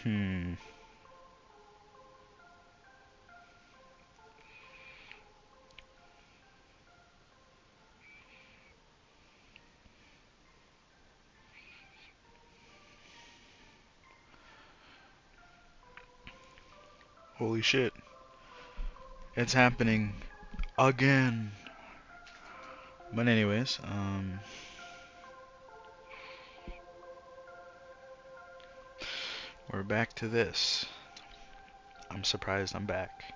Hmm. Holy shit. It's happening again. But anyways, we're back to this. I'm surprised I'm back.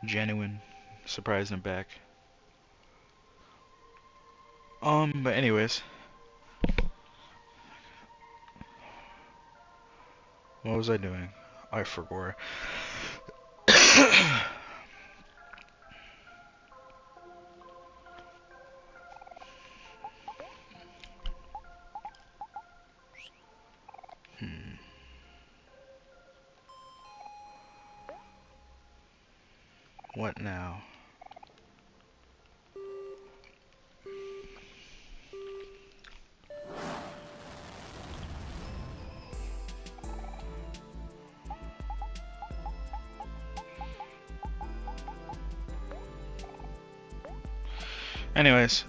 Genuine surprised I'm back. But anyways, what was I doing? I forgot. Hmm. What now? Anyways,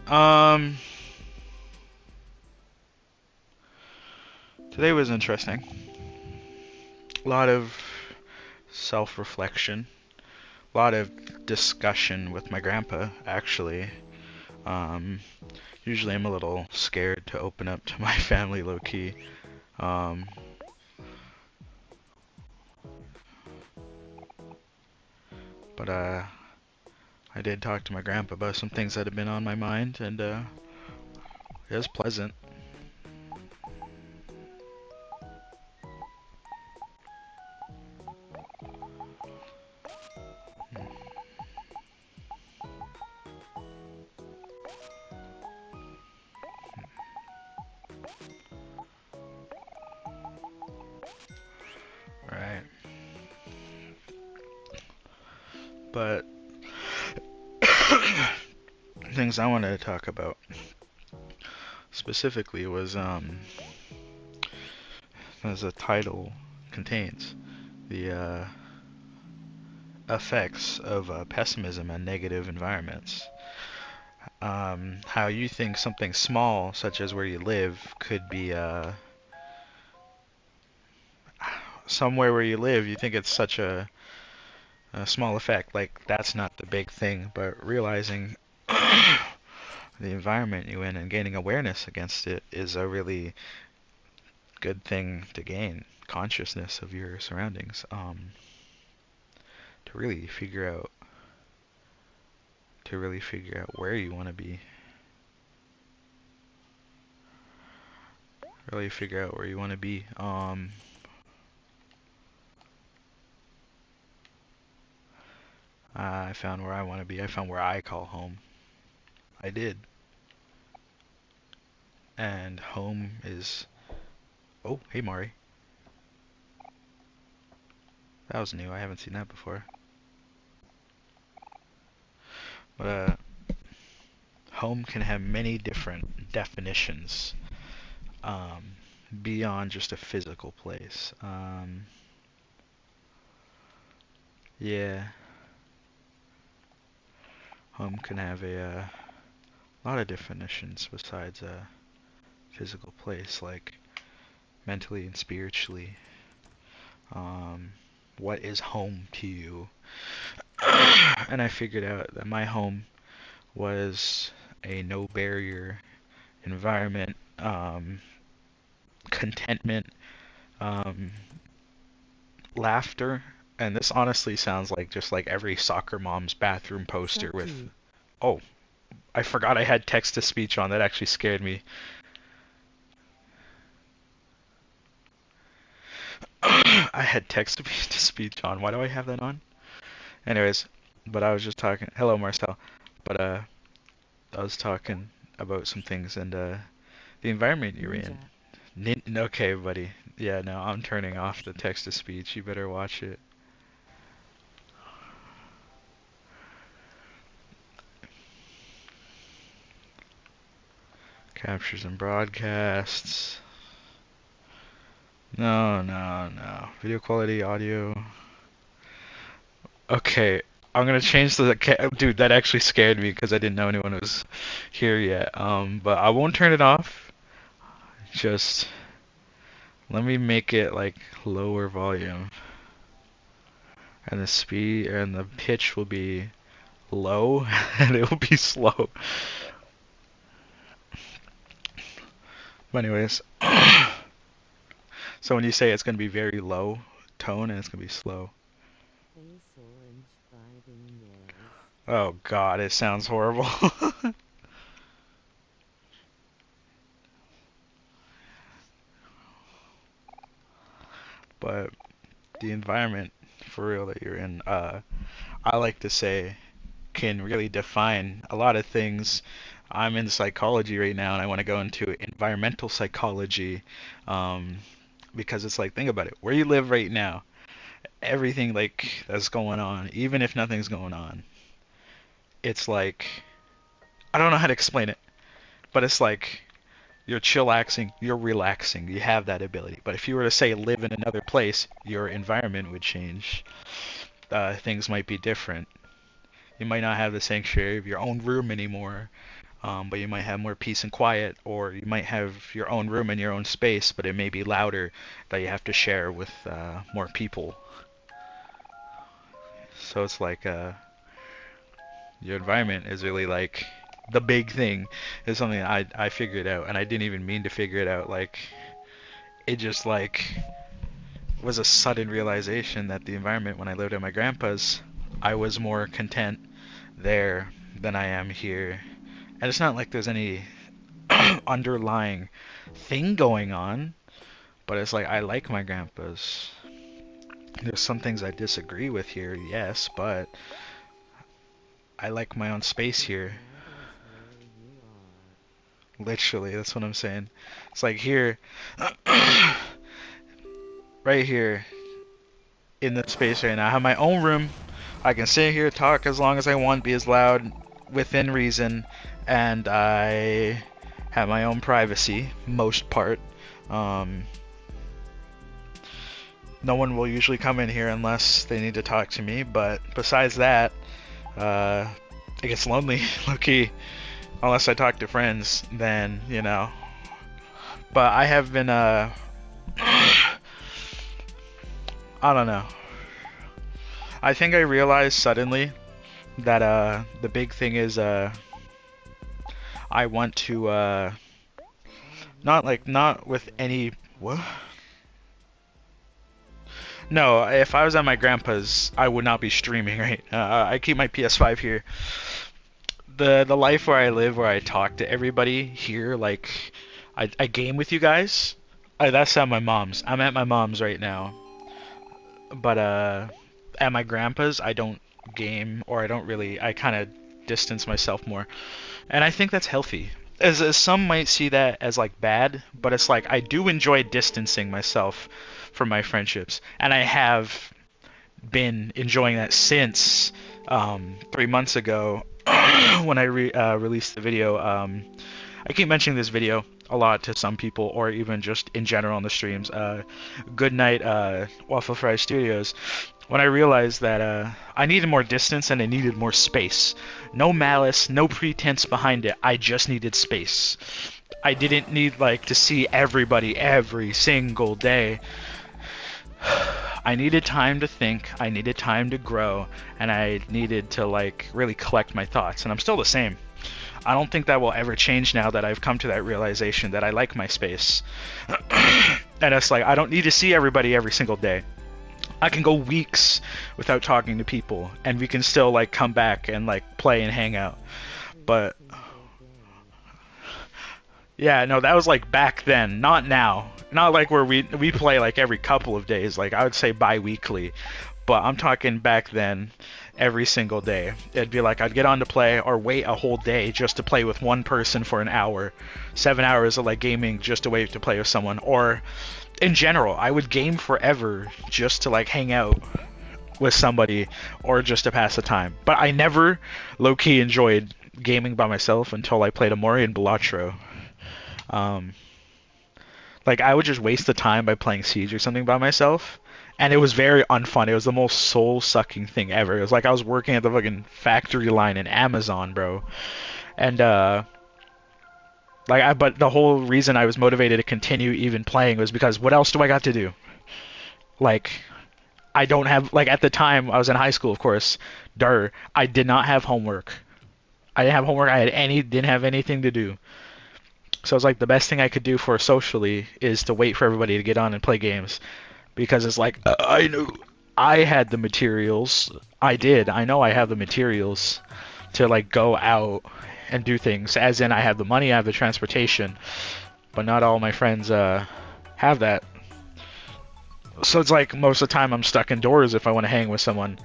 today was interesting. A lot of self-reflection, a lot of discussion with my grandpa, actually. Um, Usually I'm a little scared to open up to my family low-key. Um, but I did talk to my grandpa about some things that have been on my mind, and it was pleasant. Right. But things I wanted to talk about specifically was, as the title contains, the effects of pessimism and negative environments. How you think something small, such as where you live, could be somewhere where you live. You think it's such a small effect, like that's not the big thing, but realizing the environment you're in and gaining awareness against it is a really good thing to gain. Consciousness of your surroundings, to really figure out where you want to be. Really figure out where you want to be. I found where I want to be. I found where I call home. I did. And home is. Oh, hey Mari. That was new. I haven't seen that before. But home can have many different definitions, um, beyond just a physical place. Yeah, home can have a lot of definitions besides a physical place, like mentally and spiritually. Um, what is home to you? And I figured out that my home was a no barrier environment, contentment, um, laughter. And this honestly sounds like just like every soccer mom's bathroom poster with, oh, I forgot I had text to speech on. That actually scared me. I had text to speech on. Why do I have that on? Anyways, but I was just talking. Hello, Marcel. But I was talking about some things and the environment you're in. Okay, buddy. Yeah, no, I'm turning off the text to speech. You better watch it. Captures and broadcasts. No, no, no. Video quality, audio. Okay, I'm gonna change the dude. That actually scared me because I didn't know anyone was here yet. But I won't turn it off. Just let me make it like lower volume, and the speed and the pitch will be low, and it will be slow. But anyways, so when you say it's gonna be very low tone and it's gonna be slow. Oh God, it sounds horrible. But the environment for real that you're in, I like to say can really define a lot of things. I'm in psychology right now, and I want to go into environmental psychology, um, because it's like, think about it. Where you live right now, everything like that's going on, even if nothing's going on, it's like I don't know how to explain it, but it's like you're chillaxing, you're relaxing, you have that ability. But if you were to say live in another place, your environment would change. Things might be different. You might not have the sanctuary of your own room anymore, but you might have more peace and quiet, or you might have your own room and your own space, but it may be louder that you have to share with more people. So it's like your environment is really like the big thing. Is something I figured out, and I didn't even mean to figure it out. Like it just like was a sudden realization that the environment when I lived at my grandpa's, I was more content there than I am here. And it's not like there's any underlying thing going on, but it's like I like my grandpa's. There's some things I disagree with here, yes, but I like my own space here. Literally, that's what I'm saying. It's like here, right here, in the space right now. I have my own room. I can sit here, talk as long as I want, be as loud within reason, and I have my own privacy, most part. Um, no one will usually come in here unless they need to talk to me, but besides that, uh, it gets lonely, low-key. Unless I talk to friends, then, you know. But I have been, I don't know. I think I realized suddenly that, the big thing is, I want to, not with any, what? No, if I was at my grandpa's, I would not be streaming, right? I keep my PS5 here. The life where I live, where I talk to everybody here, like, I game with you guys. That's at my mom's. I'm at my mom's right now. But, at my grandpa's, I don't game, or I don't really, I kind of distance myself more. And I think that's healthy. As some might see that as like bad, but it's like I do enjoy distancing myself from my friendships, and I have been enjoying that since 3 months ago when I released the video. I keep mentioning this video a lot to some people, or even just in general on the streams. Good night, Waffle Fry Studios. When I realized that I needed more distance and I needed more space. No malice, no pretense behind it. I just needed space. I didn't need like to see everybody every single day. I needed time to think, I needed time to grow, and I needed to like really collect my thoughts. And I'm still the same. I don't think that will ever change now that I've come to that realization that I like my space. And it's like I don't need to see everybody every single day. I can go weeks without talking to people, and we can still like come back and like play and hang out. But yeah, no, that was like back then, not now. Not like where we play like every couple of days, like I would say bi-weekly. But I'm talking back then, every single day. It'd be like I'd get on to play or wait a whole day just to play with one person for an hour. 7 hours of like gaming just to wait to play with someone. Or in general, I would game forever just to like hang out with somebody or just to pass the time. But I never low-key enjoyed gaming by myself until I played Amori and Balatro. Um, Like I would just waste the time by playing Siege or something by myself, and it was very unfun. It was the most soul-sucking thing ever. It was like I was working at the fucking factory line in Amazon, bro. And but the whole reason I was motivated to continue even playing was because what else do I got to do? Like I don't have like at the time I was in high school, of course. I did not have homework. I didn't have homework. Didn't have anything to do. So it's like the best thing I could do for socially is to wait for everybody to get on and play games because it's like I knew I had the materials. I did. I know I have the materials to like go out and do things. As in, I have the money, I have the transportation, but not all my friends have that. So it's like most of the time I'm stuck indoors if I want to hang with someone.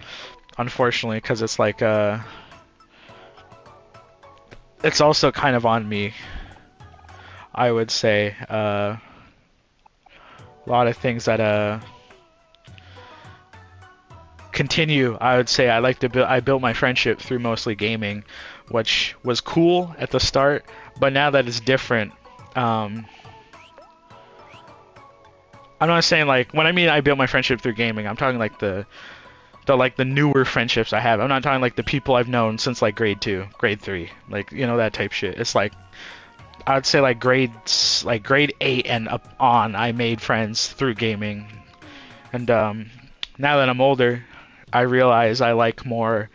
Unfortunately, because it's like it's also kind of on me. I would say a lot of things that continue. I would say I built my friendship through mostly gaming, which was cool at the start, but now that it's different, I'm not saying like when I mean I built my friendship through gaming, I'm talking like the newer friendships I have. I'm not talking like the people I've known since like grade 2, grade 3, like you know that type shit. It's like I'd say like grade 8 and up on I made friends through gaming. And now that I'm older, I realize I like more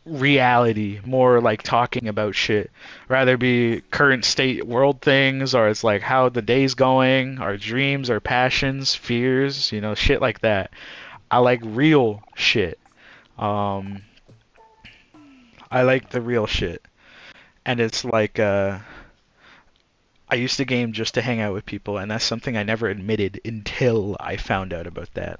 reality, more like talking about shit. Rather be current state world things, or it's like how the day's going, our dreams, our passions, fears, you know, shit like that. I like real shit. Um, I like the real shit. And it's like, I used to game just to hang out with people, and that's something I never admitted until I found out about that.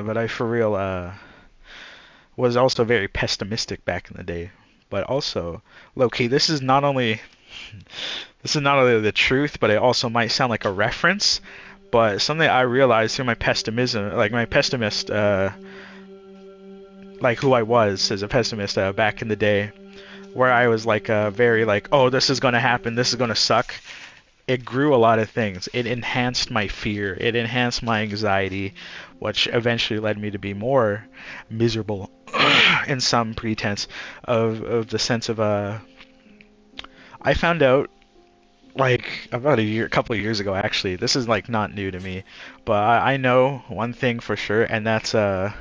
But I for real was also very pessimistic back in the day. But also, low-key, this is not only the truth, but it also might sound like a reference. But something I realized through my pessimism, like my pessimist, like who I was as a pessimist back in the day, where I was like very like, oh, this is gonna happen, this is gonna suck. It grew a lot of things. It enhanced my fear. It enhanced my anxiety, which eventually led me to be more miserable in some pretense of the sense of I found out like about a couple of years ago actually. This is like not new to me, but I know one thing for sure, and that's I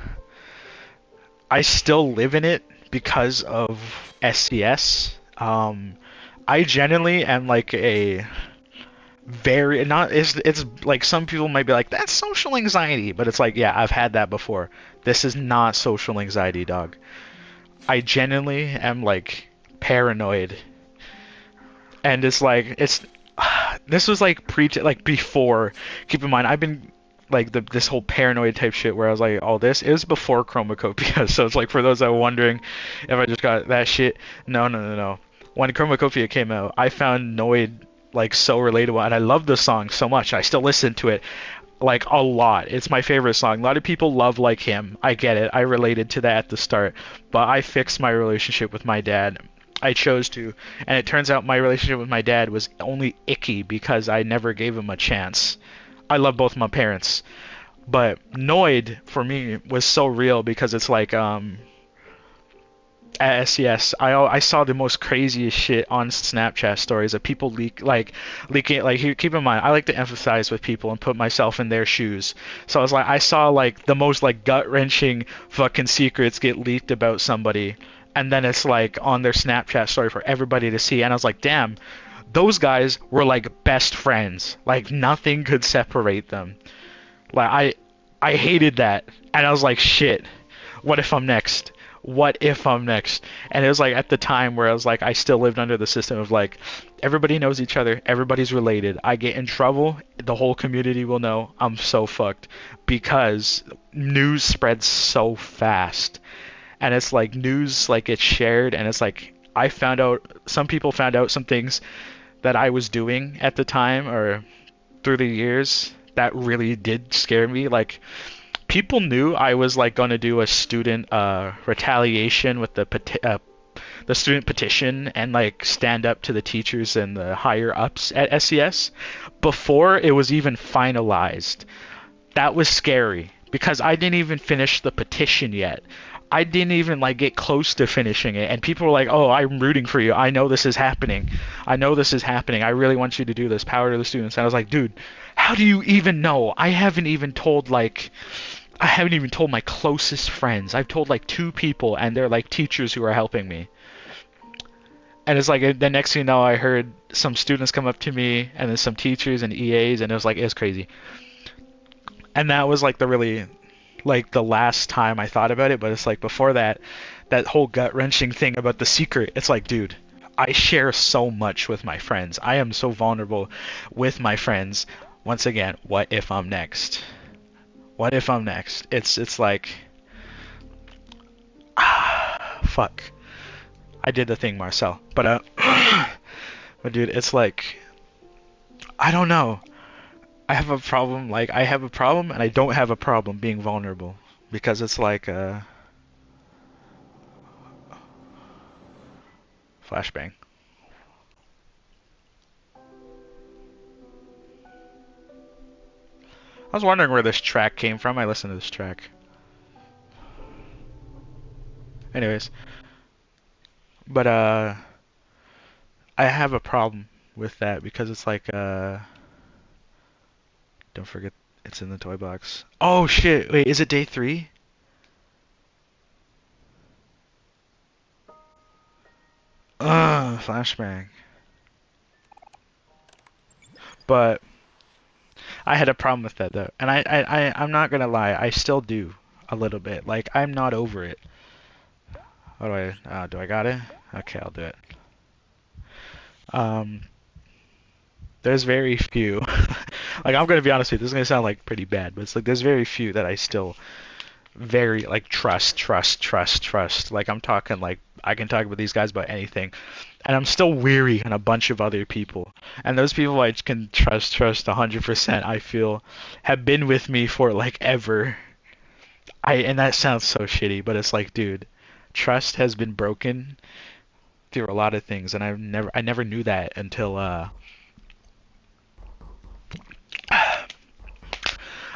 still live in it because of SCS. I genuinely am like a very not it's like some people might be like that's social anxiety, but it's like yeah, I've had that before. This is not social anxiety, dog. I genuinely am like paranoid, and it's like it's this was like like before. Keep in mind, I've been like this whole paranoid type shit where I was like all this. It was before Chromacopia, so it's like for those that are wondering if I just got that shit. No, no, no, no. When Chromacopia came out, I found Noid like so relatable, and I love the song so much. I still listen to it like a lot. It's my favorite song. A lot of people love like him. I get it. I related to that at the start, but I fixed my relationship with my dad. I chose to, and it turns out my relationship with my dad was only icky because I never gave him a chance. I love both my parents, but Noid for me was so real because it's like at SCS, I saw the most craziest shit on Snapchat stories of people leaking keep in mind I like to emphasize with people and put myself in their shoes. So I was like I saw like the most like gut-wrenching fucking secrets get leaked about somebody, and then it's like on their Snapchat story for everybody to see, and I was like damn, those guys were like best friends. Like nothing could separate them. Like I hated that, and I was like shit, what if I'm next? What if I'm next? And it was like at the time where I was like, I still lived under the system of like, everybody knows each other, everybody's related. I get in trouble, the whole community will know I'm so fucked because news spreads so fast. And it's like news like gets shared, and it's like some people found out some things that I was doing at the time or through the years that really did scare me. Like people knew I was like going to do a student retaliation with the the student petition and like stand up to the teachers and the higher ups at SES before it was even finalized. That was scary because I didn't even finish the petition yet. I didn't even like get close to finishing it, and people were like, "Oh, I'm rooting for you. I know this is happening. I know this is happening. I really want you to do this. Power to the students." And I was like, "Dude, how do you even know? I haven't even told my closest friends. I've told like two people, and they're like teachers who are helping me." And it's like the next thing you know, I heard some students come up to me, and then some teachers and EAs, and it was crazy. And that was like the last time I thought about it. But it's like before that, that whole gut wrenching thing about the secret. It's like, dude, I share so much with my friends. I am so vulnerable with my friends. Once again, what if I'm next? What if I'm next? It's like, fuck. I did the thing, Marcel. But dude, it's like, I don't know. I have a problem and I don't have a problem being vulnerable because it's like flashbang. I was wondering where this track came from. I listened to this track. Anyways, but I have a problem with that because it's like don't forget it's in the toy box. Oh shit, wait, is it day 3? Flashbang. But I had a problem with that though. And I'm not gonna lie, I still do a little bit. Like I'm not over it. How do I got it? Okay, I'll do it. Um there's very few like I'm gonna be honest with you, this is gonna sound like pretty bad, but it's like there's very few that I still very like trust. Like I'm talking like I can talk with these guys about anything. And I'm still weary on a bunch of other people. And those people I can trust 100%, I feel have been with me for like ever. And that sounds so shitty, but it's like, dude, trust has been broken through a lot of things, and I never knew that until I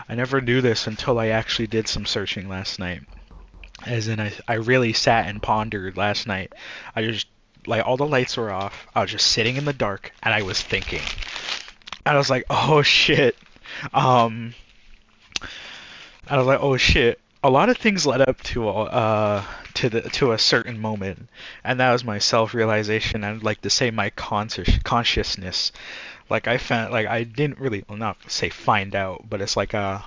never knew this until I actually did some searching last night. As in, I really sat and pondered last night. I just, like, all the lights were off. I was just sitting in the dark, and I was thinking. And I was like, oh shit. Um, I was like, oh shit. A lot of things led up to a certain moment, and that was my self-realization. I'd like to say my consciousness. Like I found, like I didn't really, well, not say find out, but it's like mm,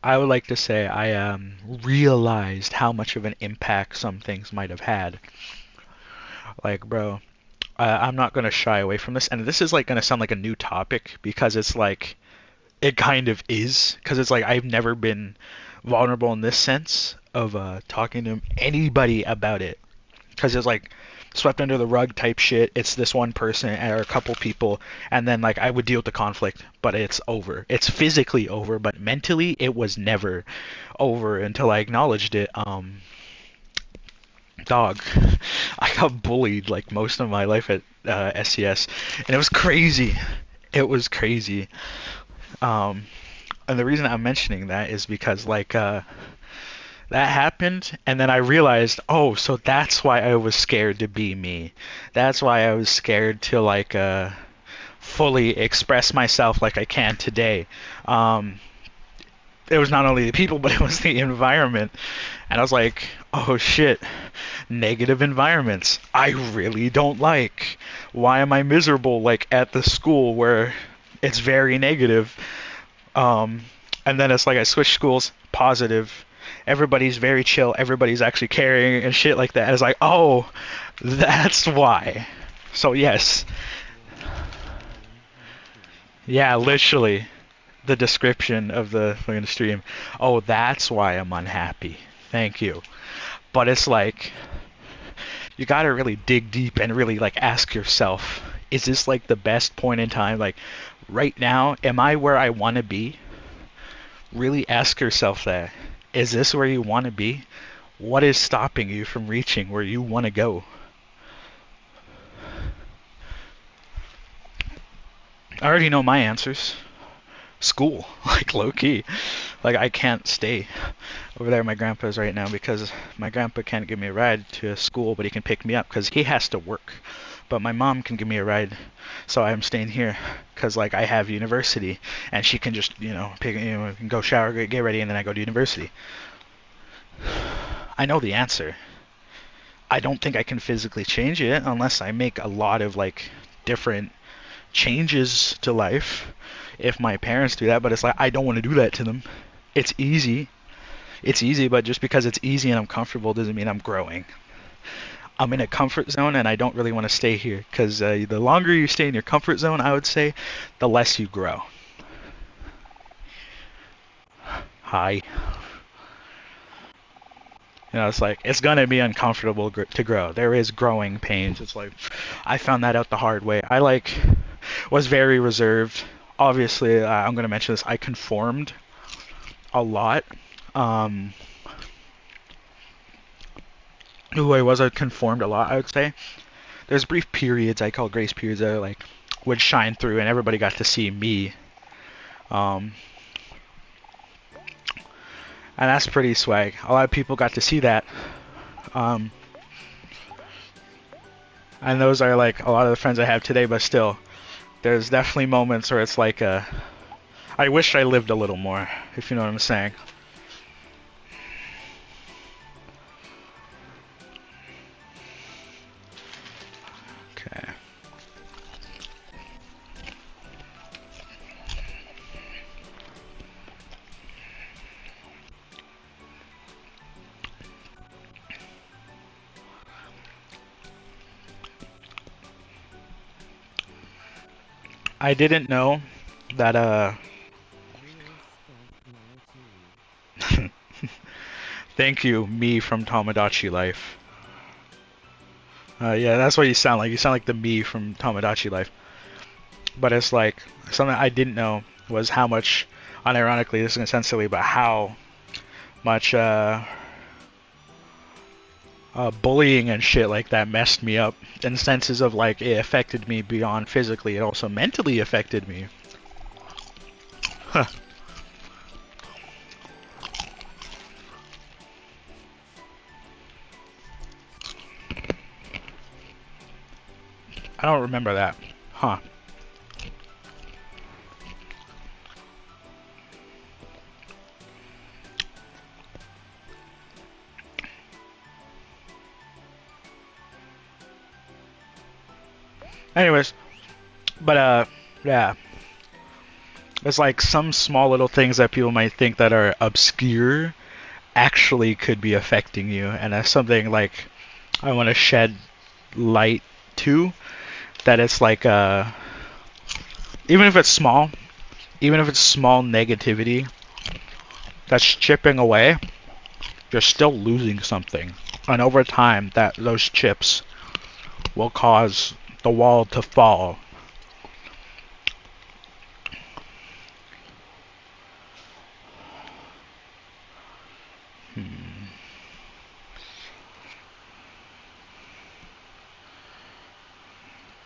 I would like to say I realized how much of an impact some things might have had. Like, bro, I'm not gonna shy away from this, and this is like gonna sound like a new topic because it's like it kind of is, because it's like I've never been vulnerable in this sense of talking to anybody about it, because it's like swept under the rug type shit. It's this one person or a couple people, and then like I would deal with the conflict, but it's over. It's physically over, but mentally it was never over until I acknowledged it. Dog, I got bullied like most of my life at SES, and it was crazy. It was crazy. Um, and the reason I'm mentioning that is because like that happened, and then I realized, oh, so that's why I was scared to be me. That's why I was scared to like fully express myself like I can today. It was not only the people, but it was the environment. And I was like, oh shit, negative environments. I really don't like. Why am I miserable like at the school where it's very negative? Um, and then it's like I switched schools, positive. Everybody's very chill. Everybody's actually caring and shit like that. It's like, oh, that's why. So yes, yeah, literally the description of the fucking stream. Oh, that's why I'm unhappy. Thank you. But it's like you gotta really dig deep and really like ask yourself, is this like the best point in time? Like right now, am I where I want to be? Really ask yourself that. Is this where you want to be? What is stopping you from reaching where you want to go? I already know my answers. School, like low key. Like I can't stay over there at my grandpa's right now because my grandpa can't give me a ride to school, but he can pick me up because he has to work. But my mom can give me a ride, so I'm staying here because like I have university, and she can just pick go shower, get ready, and then I go to university. I know the answer. I don't think I can physically change it unless I make a lot of like different changes to life. If my parents do that, but it's like I don't want to do that to them. It's easy. It's easy, but just because it's easy and I'm comfortable doesn't mean I'm growing. I'm in a comfort zone and I don't really want to stay here because the longer you stay in your comfort zone, I would say, the less you grow. Hi. It's like it's gonna be uncomfortable to grow. There is growing pains. It's like I found that out the hard way. I was very reserved. Obviously, I'm gonna mention this. I conformed a lot. Um, who I was, I conformed a lot. I would say there's brief periods I call grace periods that like would shine through, and everybody got to see me. Um, and that's pretty swag. A lot of people got to see that. Um, and those are like a lot of the friends I have today, but still, there's definitely moments where it's like I wish I lived a little more, if you know what I'm saying. Okay. I didn't know that thank you, me from Tomodachi Life. Yeah, that's what you sound like. You sound like the me from Tomodachi Life. But it's like something I didn't know was how much, unironically, this is gonna sound silly, but how much bullying and shit like that messed me up in senses of like it affected me beyond physically. It also mentally affected me. Huh. I don't remember that. Huh. Anyways, but yeah. It's like some small little things that people might think that are obscure actually could be affecting you, and that's something like I want to shed light to. That it's like even if it's small, even if it's small negativity that's chipping away, you're still losing something. And over time, that those chips will cause the wall to fall. Hmm.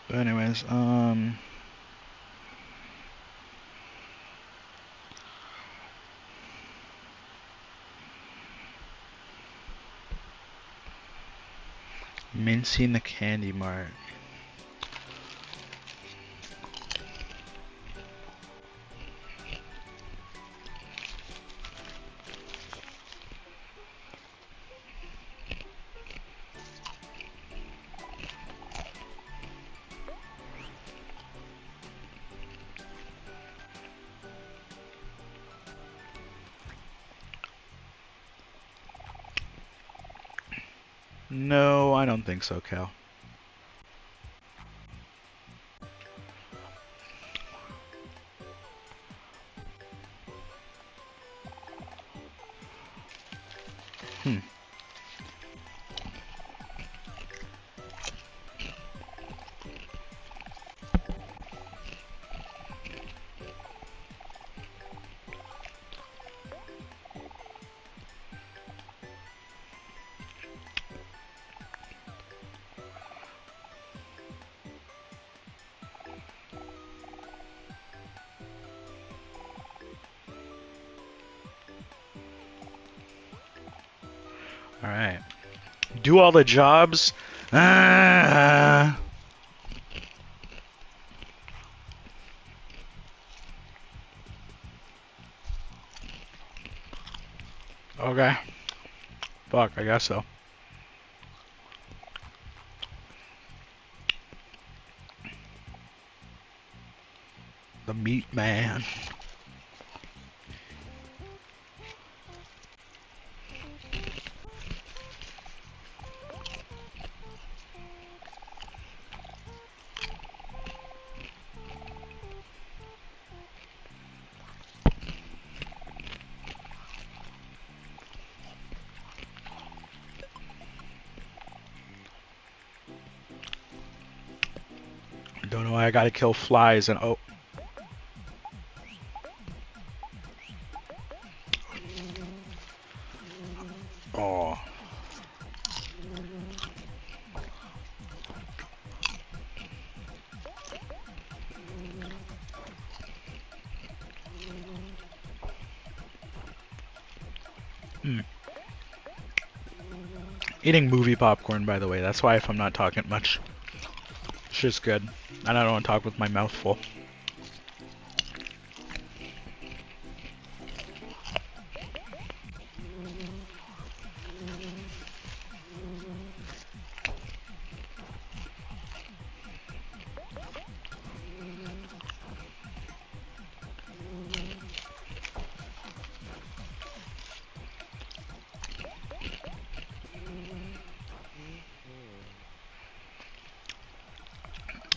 But anyways, Mincy in the Candy Mart. No, I don't think so, Cal. Hmm. Alright. Do all the jobs. Ah. Okay. Fuck, I guess so. The meat man. Don't know why I gotta kill flies and oh. Oh. Hmm. Eating movie popcorn, by the way. That's why if I'm not talking much, shit's good. And I don't want to talk with my mouth full.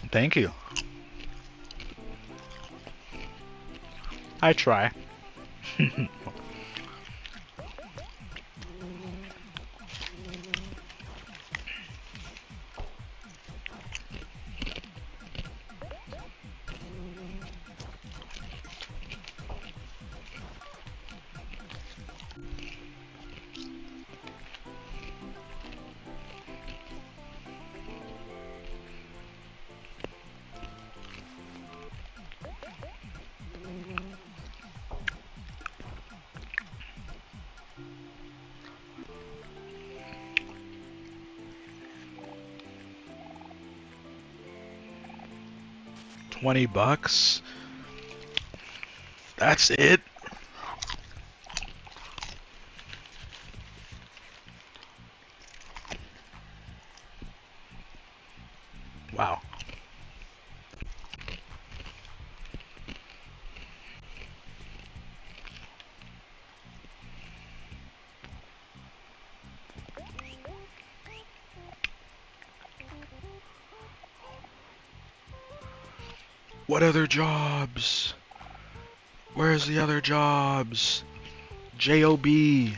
Thank you. I try. 20 bucks? That's it? Wow. What other jobs? Where's the other jobs? J.O.B.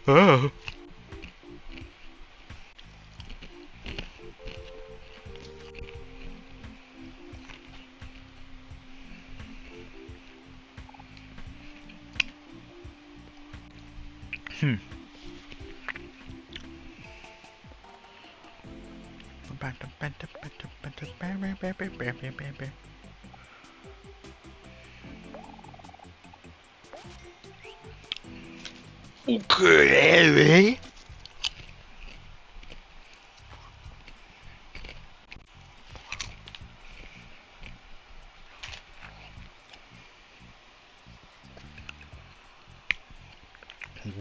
Oh. Hmm. Okay.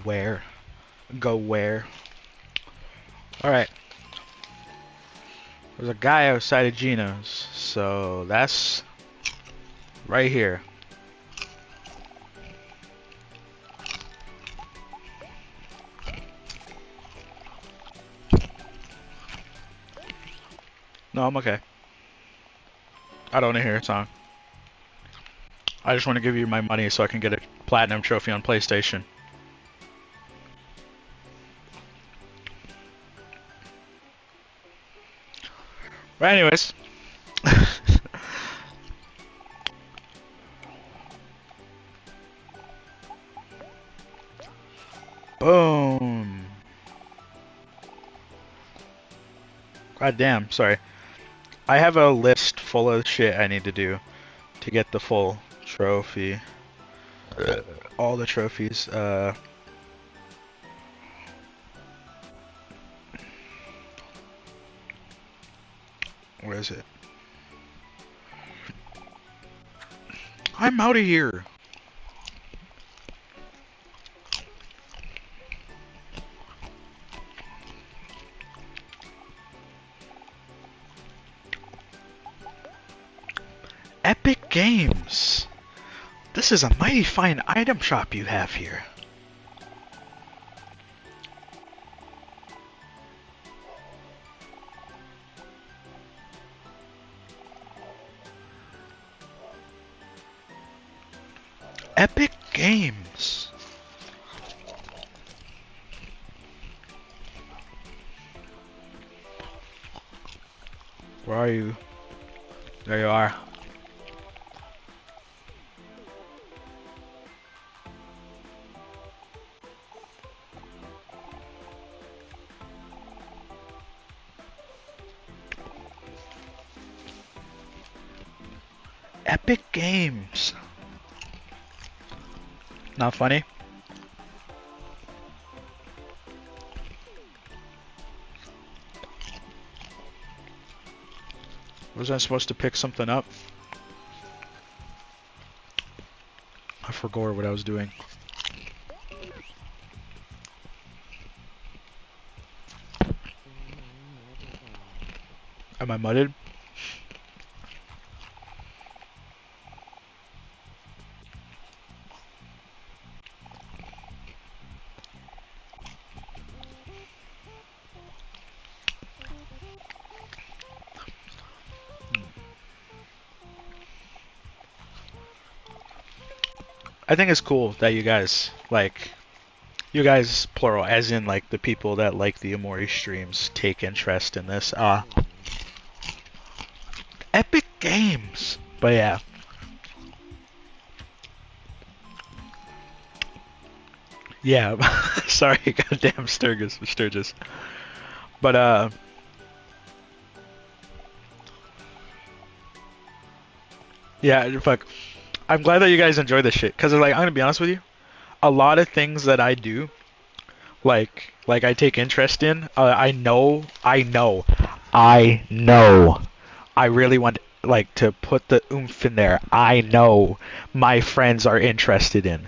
Where? Go where? Alright. There's a guy outside of Gino's. So that's right here. No, I'm okay. I don't want to hear a song. I just want to give you my money so I can get a platinum trophy on PlayStation. But anyways. Boom. God damn, sorry. I have a list full of shit I need to do to get the full trophy. All the trophies. Where is it? I'm out of here. Epic Games. This is a mighty fine item shop you have here. Epic Games. Where are you? There you are. Epic Games. Not funny? Was I supposed to pick something up? I forgot what I was doing. Am I mudded? I think it's cool that you guys, like, you guys, plural, as in, like, the people that like the Amori streams take interest in this. Epic Games! But yeah. Yeah, sorry, goddamn Sturgis. But, yeah, fuck. I'm glad that you guys enjoy this shit, because, like, I'm gonna be honest with you, a lot of things that I do, like I take interest in, I know, I really want, like, to put the oomph in there. I know my friends are interested in.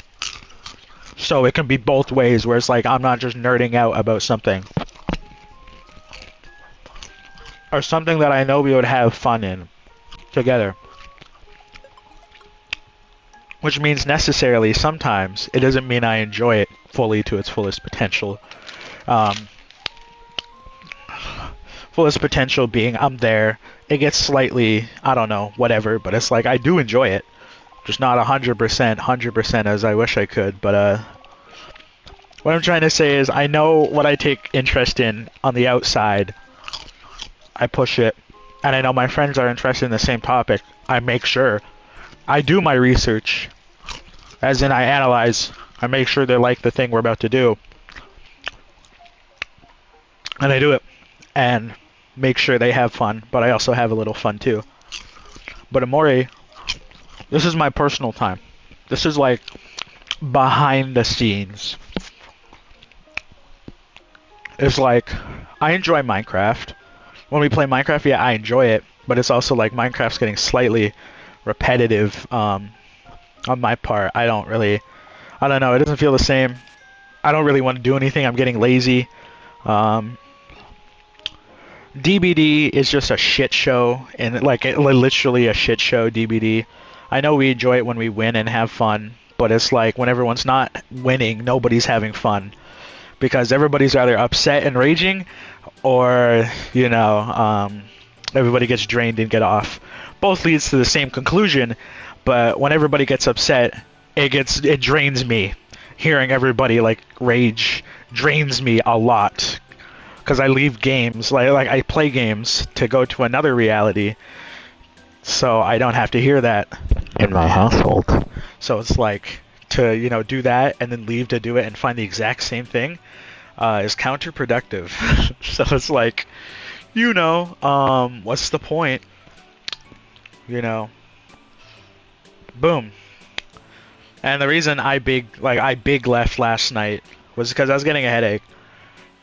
So it can be both ways, where it's like, I'm not just nerding out about something. Or something that I know we would have fun in together. Which means necessarily, sometimes, it doesn't mean I enjoy it fully to its fullest potential. Fullest potential being I'm there. It gets slightly, I don't know, whatever, but it's like I do enjoy it. Just not 100% as I wish I could, but what I'm trying to say is I know what I take interest in on the outside. I push it. And I know my friends are interested in the same topic. I make sure. I do my research. As in I analyze. I make sure they like the thing we're about to do. And I do it. And make sure they have fun, but I also have a little fun too. But Amori, this is my personal time. This is like behind the scenes. It's like, I enjoy Minecraft. When we play Minecraft, yeah, I enjoy it, but it's also like Minecraft's getting slightly repetitive on my part. I don't know, it doesn't feel the same. I don't really want to do anything. I'm getting lazy. DBD is just a shit show, and like literally a shit show, DBD. I know we enjoy it when we win and have fun, but it's like when everyone's not winning, nobody's having fun. Because everybody's either upset and raging, or, you know, everybody gets drained and get off. Both leads to the same conclusion, but when everybody gets upset, it drains me. Hearing everybody, like, rage drains me a lot. Because I leave games, like I play games to go to another reality, so I don't have to hear that in my household. So it's like, to, you know, do that and then leave to do it and find the exact same thing is counterproductive. So it's like, what's the point? You know, boom. And the reason I big left last night was because I was getting a headache.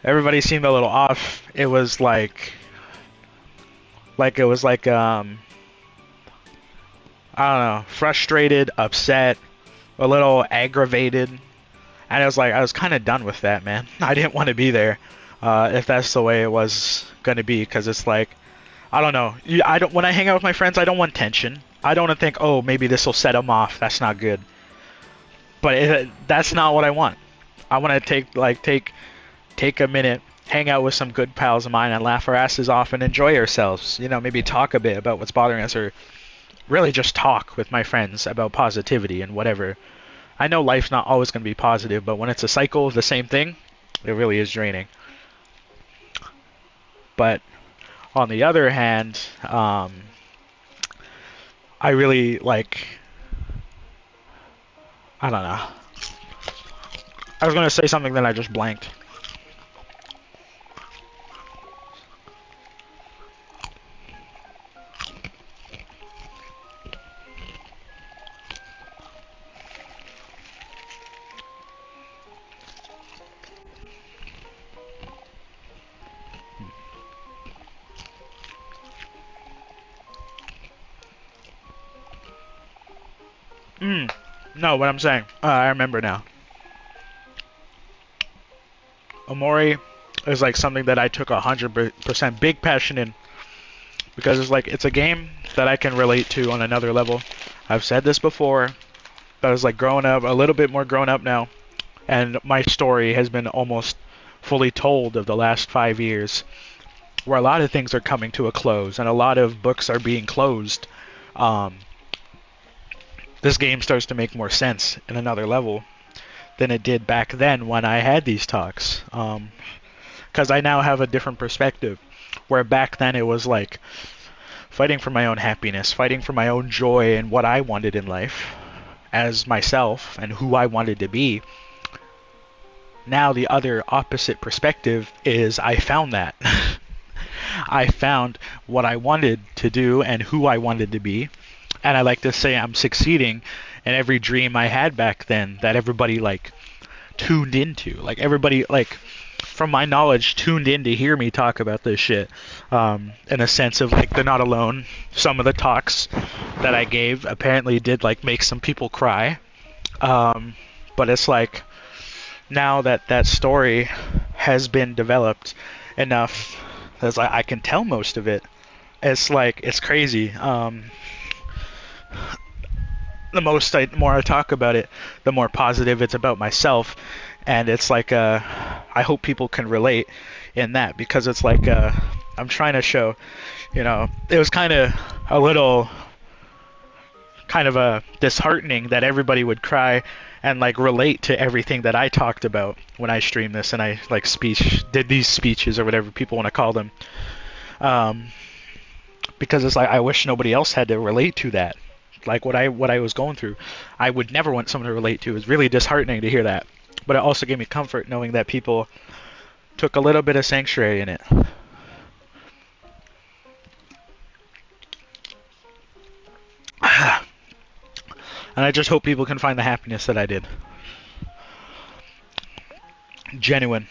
Everybody seemed a little off. It was it was like I don't know, frustrated, upset, a little aggravated, and I was kind of done with that, man. I didn't want to be there, if that's the way it was gonna be, because it's like I don't know. I don't when I hang out with my friends, I don't want tension. I don't want to think, oh, maybe this will set them off. That's not good. But that's not what I want. I want to take a minute, hang out with some good pals of mine, and laugh our asses off and enjoy ourselves. Maybe talk a bit about what's bothering us, or really just talk with my friends about positivity and whatever. I know life's not always going to be positive, but when it's a cycle of the same thing, it really is draining. But on the other hand, I really I don't know. I was going to say something that I just blanked. No, what I'm saying. I remember now. Omori is like something that I took 100% big passion in, because it's a game that I can relate to on another level. I've said this before, but I was like growing up, a little bit more grown up now, and my story has been almost fully told of the last 5 years, where a lot of things are coming to a close and a lot of books are being closed. Um, this game starts to make more sense in another level than it did back then when I had these talks. Because I now have a different perspective, where back then it was like fighting for my own happiness, fighting for my own joy and what I wanted in life as myself and who I wanted to be. Now the other opposite perspective is I found that. I found what I wanted to do and who I wanted to be. And I like to say I'm succeeding in every dream I had back then that everybody tuned into. Like everybody from my knowledge tuned in to hear me talk about this shit. In a sense of they're not alone. Some of the talks that I gave apparently did make some people cry. But it's now that that story has been developed enough that I can tell most of it. It's crazy. The more I talk about it, the more positive it's about myself, and it's I hope people can relate in that, because it's I'm trying to show, it was kind of a little kind of disheartening that everybody would cry and relate to everything that I talked about when I streamed this and I did these speeches or whatever people want to call them, because it's I wish nobody else had to relate to that. What I was going through, I would never want someone to relate to. It was really disheartening to hear that, but it also gave me comfort knowing that people took a little bit of sanctuary in it. And I just hope people can find the happiness that I did. Genuine.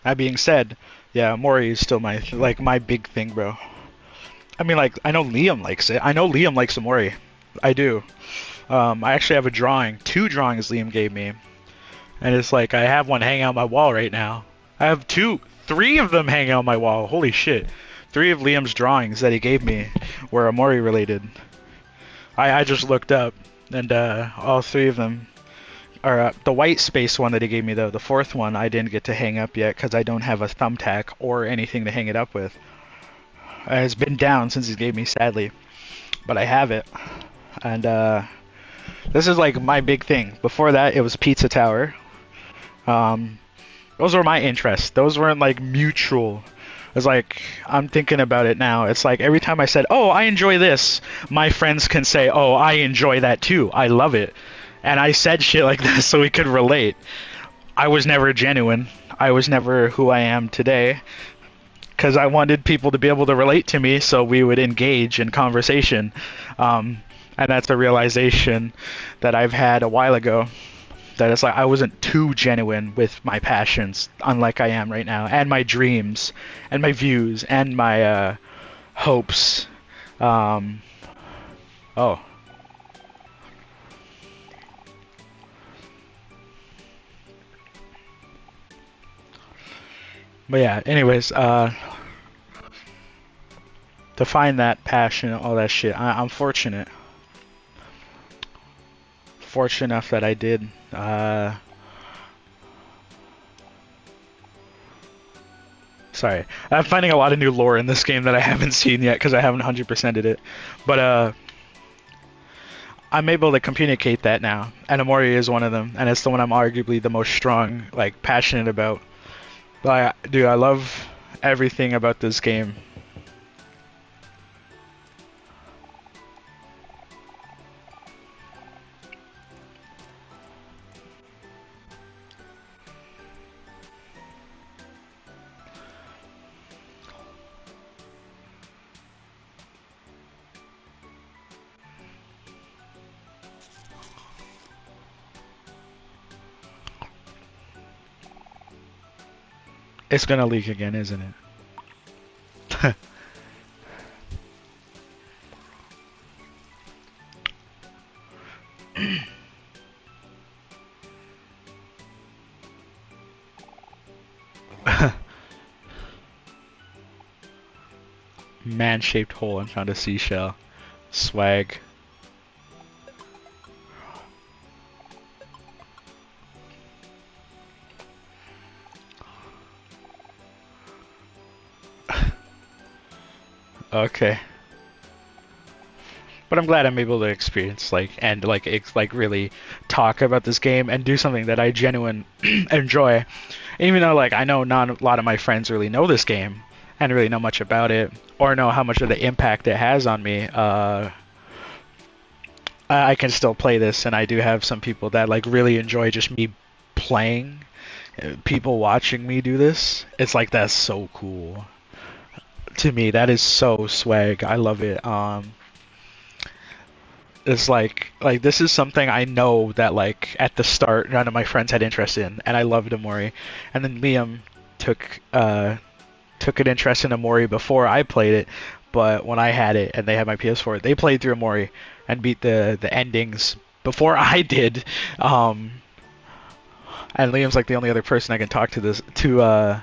That being said, yeah, Mori is still my big thing, bro. I mean, I know Liam likes it. I know Liam likes Amori. I do. I actually have two drawings Liam gave me, and it's I have one hanging on my wall right now. I have three of them hanging on my wall. Holy shit! 3 of Liam's drawings that he gave me were Amori related. I just looked up, and all 3 of them are the white space one that he gave me, though. The 4th one I didn't get to hang up yet because I don't have a thumbtack or anything to hang it up with. It's been down since he gave me, sadly, but I have it. And this is my big thing. Before that, it was Pizza Tower. Those were my interests. Those weren't like mutual. It's like I'm thinking about it now. It's like every time I said, "Oh, I enjoy this," my friends can say, "Oh, I enjoy that too. I love it." And I said shit like this so we could relate. I was never genuine. I was never who I am today because I wanted people to be able to relate to me so we would engage in conversation. Um, and that's a realization that I've had a while ago. That it's like I wasn't too genuine with my passions, unlike I am right now, and my dreams, and my views, and my hopes. Um, oh, but yeah. Anyways, to find that passion, all that shit, I'm fortunate. Fortunate enough that I did. Sorry, I'm finding a lot of new lore in this game that I haven't seen yet because I haven't 100%ed it. But I'm able to communicate that now, and Amori is one of them, and it's the one I'm arguably the most strong, like passionate about. Like, dude, I love everything about this game. It's gonna leak again, isn't it? Man-shaped hole and found a seashell. Swag. Okay. But I'm glad I'm able to experience like really talk about this game and do something that I genuinely enjoy. Even though like I know not a lot of my friends really know this game and really know much about it or know how much of the impact it has on me, I can still play this, and I do have some people that like really enjoy just me playing. People watching me do this, it's like that's so cool to me. That is so swag. I love it. It's like this is something I know that like at the start none of my friends had interest in, and I loved Amori, and then Liam took took an interest in Amori before I played it, but when I had it and they had my PS4, they played through Amori and beat the endings before I did. Um, and Liam's like the only other person I can talk to this to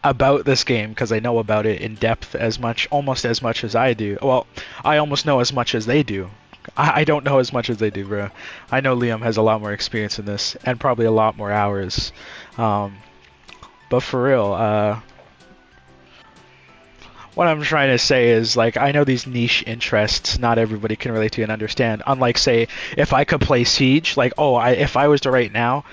about this game because I know about it in depth as much, almost as much as I do. Well, I almost know as much as they do. I don't know as much as they do, bro. I know Liam has a lot more experience in this and probably a lot more hours. Um, but for real, what I'm trying to say is, like, I know these niche interests not everybody can relate to and understand. Unlike, say, if I could play Siege, like, oh, if I was to right now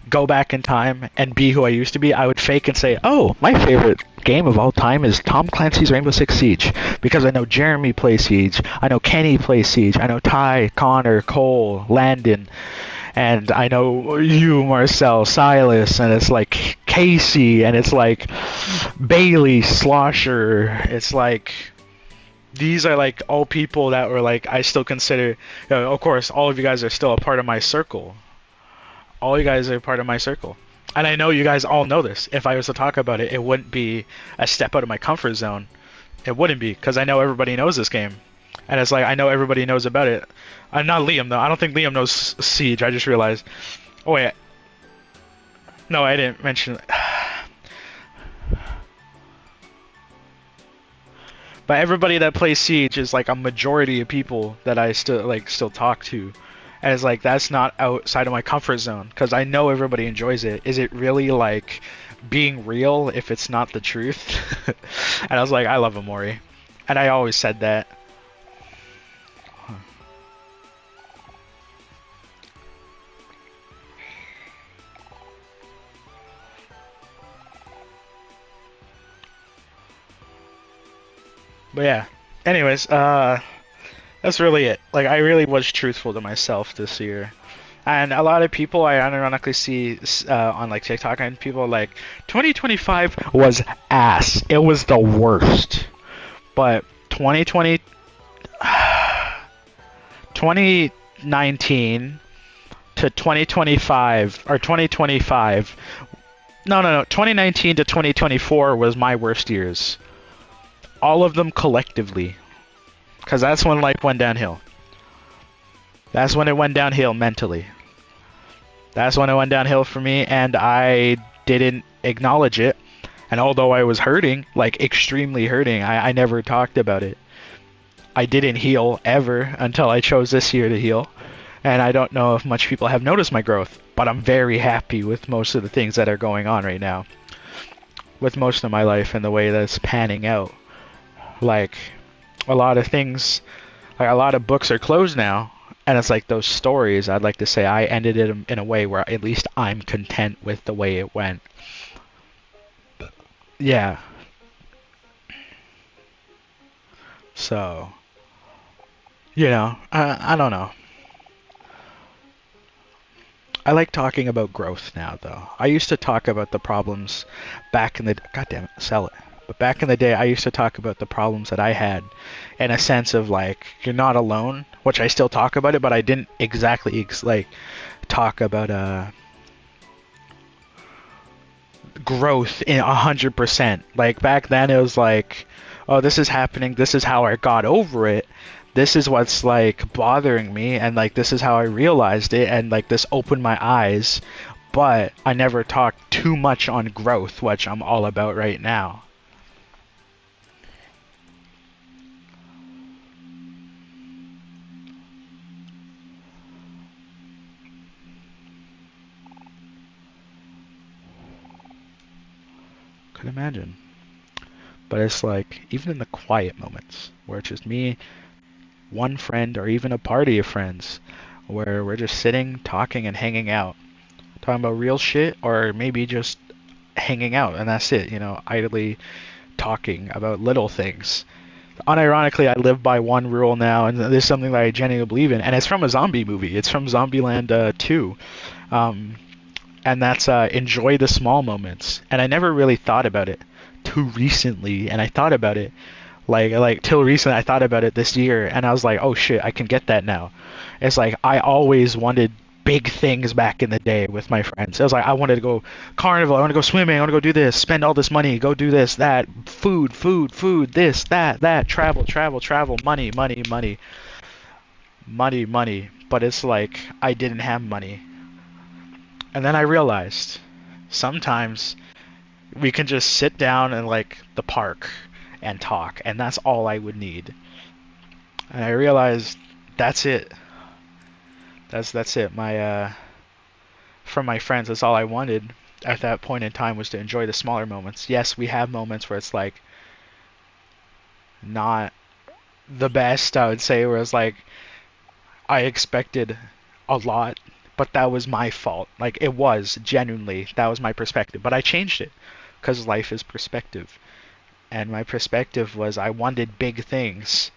go back in time and be who I used to be, I would fake and say, oh, my favorite game of all time is Tom Clancy's Rainbow Six Siege. Because I know Jeremy plays Siege, I know Kenny plays Siege, I know Ty, Connor, Cole, Landon, and I know you, Marcel, Silas, and it's like Casey, and it's like Bailey, Slosher. It's like these are like all people that were like I still consider. Of course, all of you guys are still a part of my circle. All you guys are part of my circle. And I know you guys all know this. If I was to talk about it, it wouldn't be a step out of my comfort zone. It wouldn't be, because I know everybody knows this game. And it's like, I know everybody knows about it. I'm not Liam, though. I don't think Liam knows Siege. I just realized. Oh, wait. No, I didn't mention. But everybody that plays Siege is like a majority of people that I still talk to. And it's like, that's not outside of my comfort zone. Because I know everybody enjoys it. Is it really like being real if it's not the truth? And I was like, I love Amori. And I always said that. But yeah. Anyways, that's really it. Like, I really was truthful to myself this year. And a lot of people I unironically see on like TikTok, and people are like 2025 was ass. It was the worst. But 2020, 2019 to 2025 or 2025. No. 2019 to 2024 was my worst years. All of them collectively, because that's when life went downhill. That's when it went downhill mentally. That's when it went downhill for me, and I didn't acknowledge it. And although I was hurting, like extremely hurting, I never talked about it. I didn't heal ever until I chose this year to heal. And I don't know if much people have noticed my growth, but I'm very happy with most of the things that are going on right now. With most of my life and the way that's panning out. Like, a lot of things, like a lot of books are closed now. And it's like those stories, I'd like to say I ended it in a way where at least I'm content with the way it went. Yeah. So, I don't know. I like talking about growth now, though. I used to talk about the problems back in the... God damn it, sell it. But back in the day, I used to talk about the problems that I had in a sense of, like, you're not alone, which I still talk about it, but I didn't exactly, like, talk about growth in 100%. Like, back then, it was like, oh, this is happening, this is how I got over it, this is what's like bothering me, and like this is how I realized it, and like this opened my eyes. But I never talked too much on growth, which I'm all about right now. Could imagine. But it's like even in the quiet moments where it's just me, one friend, or even a party of friends, where we're just sitting, talking, and hanging out, talking about real shit, or maybe just hanging out, and that's it. Idly talking about little things. Unironically, I live by one rule now, and this is something that I genuinely believe in, and it's from a zombie movie. It's from Zombieland 2, um, and that's enjoy the small moments. And I never really thought about it too recently, and I thought about it like till recently. I thought about it this year, and I was like, oh shit, I can get that now. It's like I always wanted big things back in the day with my friends. It was like I wanted to go carnival, I want to go swimming, I want to go do this, spend all this money, go do this, that, food, this, that, travel, money. But it's like I didn't have money. And then I realized sometimes we can just sit down in like the park and talk, and that's all I would need. And I realized that's it. That's it. From my friends, that's all I wanted at that point in time, was to enjoy the smaller moments. Yes, we have moments where it's like not the best, I would say, where it's like I expected a lot, but that was my fault. Like it was genuinely, that was my perspective, but I changed it because life is perspective. And my perspective was I wanted big things,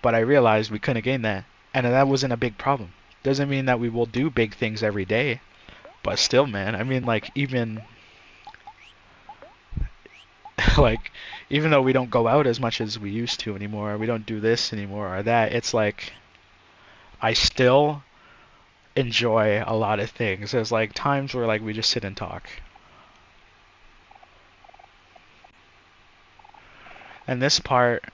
but I realized we couldn't gain that, and that wasn't a big problem. Doesn't mean that we will do big things every day, but still, man, I mean, like, even like even though we don't go out as much as we used to anymore, we don't do this anymore or that, it's like I still enjoy a lot of things. There's like times where like we just sit and talk. And this part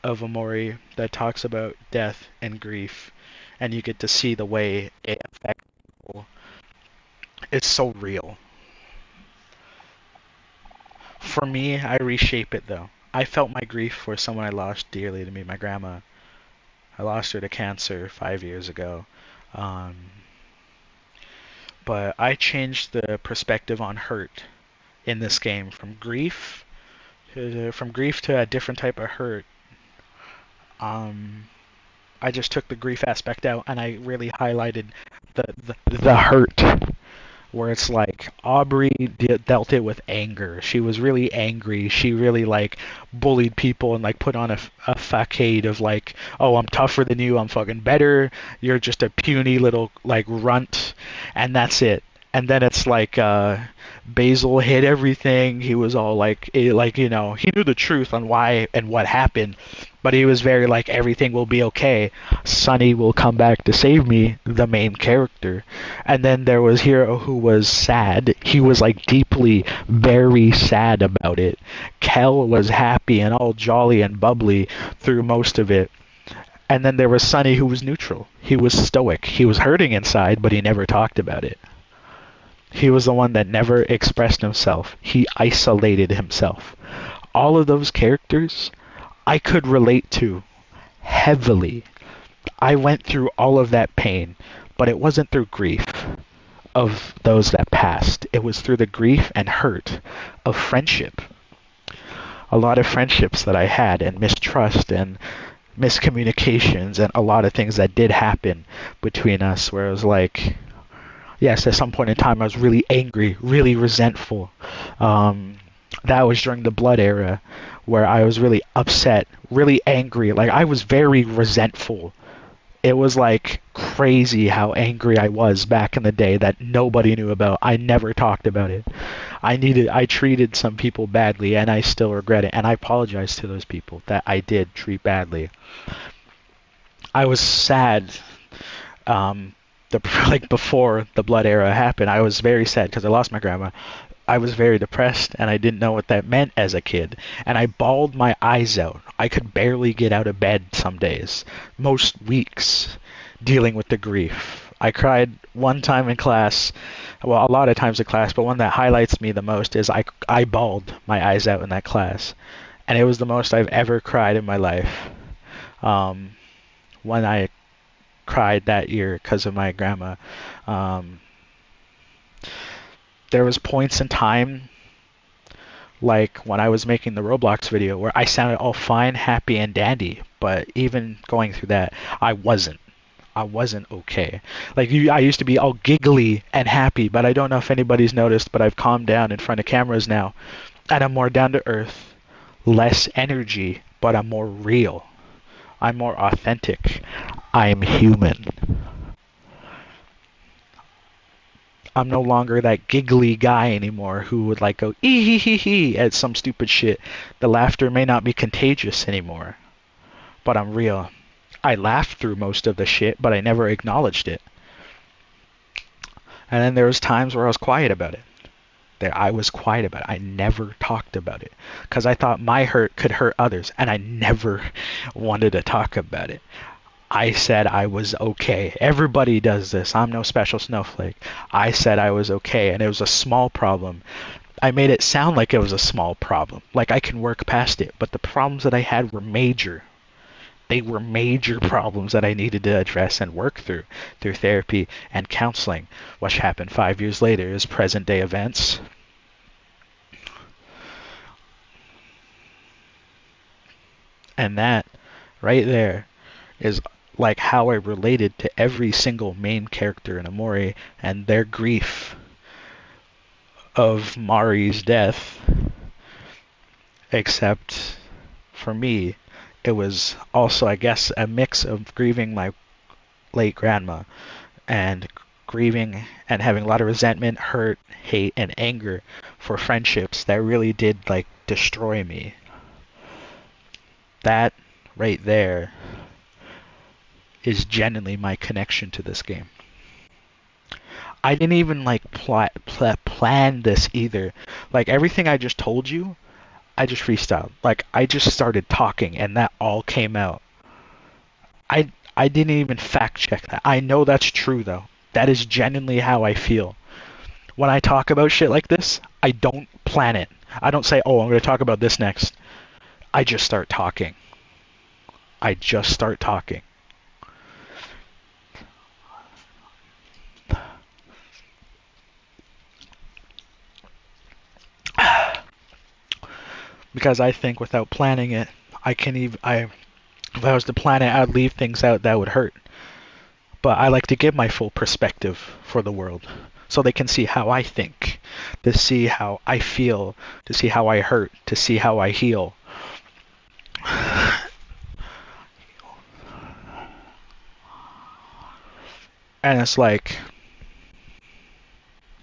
of Amori that talks about death and grief, and you get to see the way it affects people, it's so real. For me, I reshape it though. I felt my grief for someone I lost dearly to me, my grandma. I lost her to cancer 5 years ago. Um, but I changed the perspective on hurt in this game from grief to a different type of hurt. Um, I just took the grief aspect out, and I really highlighted the hurt. where it's like Aubrey dealt it with anger. She was really angry. She really like bullied people and like put on a facade of like, oh, I'm tougher than you. I'm fucking better. You're just a puny little like runt, and that's it. And then it's like Basil hid everything. He was all like, like he knew the truth on why and what happened, but he was very like everything will be okay. Sonny will come back to save me, the main character. And then there was Hero who was sad. He was like deeply, very sad about it. Kel was happy and all jolly and bubbly through most of it. And then there was Sonny who was neutral. He was stoic. He was hurting inside, but he never talked about it. He was the one that never expressed himself. He isolated himself. All of those characters I could relate to heavily. I went through all of that pain, but it wasn't through grief of those that passed. It was through the grief and hurt of friendship. A lot of friendships that I had, and mistrust and miscommunications, and a lot of things that did happen between us where it was like, yes, at some point in time I was really angry, really resentful. That was during the Blood era where I was really upset, really angry. Like I was very resentful. It was like crazy how angry I was back in the day that nobody knew about. I never talked about it. I treated some people badly and I still regret it. And I apologize to those people that I did treat badly. I was sad like before the Blood era happened. I was very sad because I lost my grandma. I was very depressed and I didn't know what that meant as a kid. And I bawled my eyes out. I could barely get out of bed some days, most weeks, dealing with the grief. I cried one time in class, well, a lot of times in class, but one that highlights me the most is I bawled my eyes out in that class. And it was the most I've ever cried in my life. When I cried that year because of my grandma. There was points in time, like when I was making the Roblox video, where I sounded all fine, happy, and dandy, but even going through that, I wasn't. I wasn't okay. Like I used to be all giggly and happy, but I don't know if anybody's noticed, but I've calmed down in front of cameras now, and I'm more down to earth, less energy, but I'm more real. I'm more authentic. I'm human. I'm no longer that giggly guy anymore who would like go ee hee hee hee at some stupid shit. The laughter may not be contagious anymore, but I'm real. I laughed through most of the shit, but I never acknowledged it. And then there was times where I was quiet about it. I was quiet about it. I never talked about it because I thought my hurt could hurt others, and I never wanted to talk about it. I said I was okay. Everybody does this. I'm no special snowflake. I said I was okay, and it was a small problem. I made it sound like it was a small problem, like I can work past it, but the problems that I had were major. They were major problems that I needed to address and work through therapy and counseling. What happened 5 years later is present day events. And that right there is like how I related to every single main character in Amori and their grief of Mari's death. Except for me, it was also, I guess, a mix of grieving my late grandma and grieving and having a lot of resentment, hurt, hate, and anger for friendships that really did like destroy me. That right there is genuinely my connection to this game. I didn't even like plan this either. Like everything I just told you, I just freestyled. Like I just started talking and that all came out. I didn't even fact check that. I know that's true though. That is genuinely how I feel. When I talk about shit like this, I don't plan it. I don't say, "Oh, I'm going to talk about this next." I just start talking. I just start talking. Because I think without planning it, if I was to plan it, I'd leave things out that would hurt. But I like to give my full perspective for the world. so they can see how I think, to see how I feel, to see how I hurt, to see how I heal. And it's like,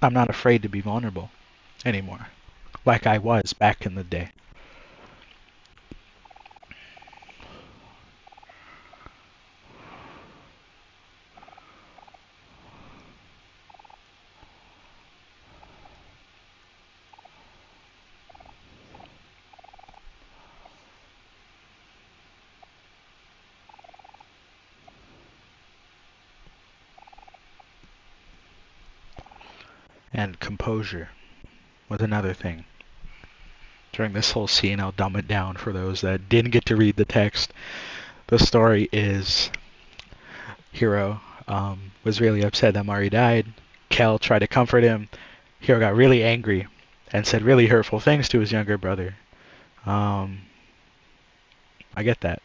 I'm not afraid to be vulnerable anymore, like I was back in the day. And composure was another thing. During this whole scene, I'll dumb it down for those that didn't get to read the text. The story is Hiro was really upset that Mari died. Kel tried to comfort him. Hiro got really angry and said really hurtful things to his younger brother. I get that.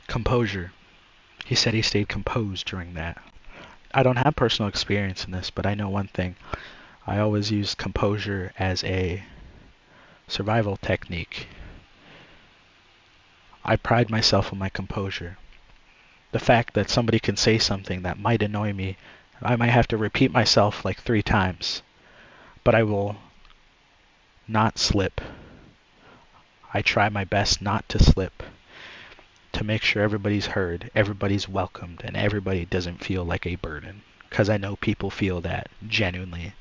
Composure. He said he stayed composed during that. I don't have personal experience in this, but I know one thing. I always used composure as a survival technique. I pride myself on my composure. The fact that somebody can say something that might annoy me, I might have to repeat myself like 3 times, but I will not slip. I try my best not to slip, to make sure everybody's heard, everybody's welcomed, and everybody doesn't feel like a burden. Because I know people feel that genuinely.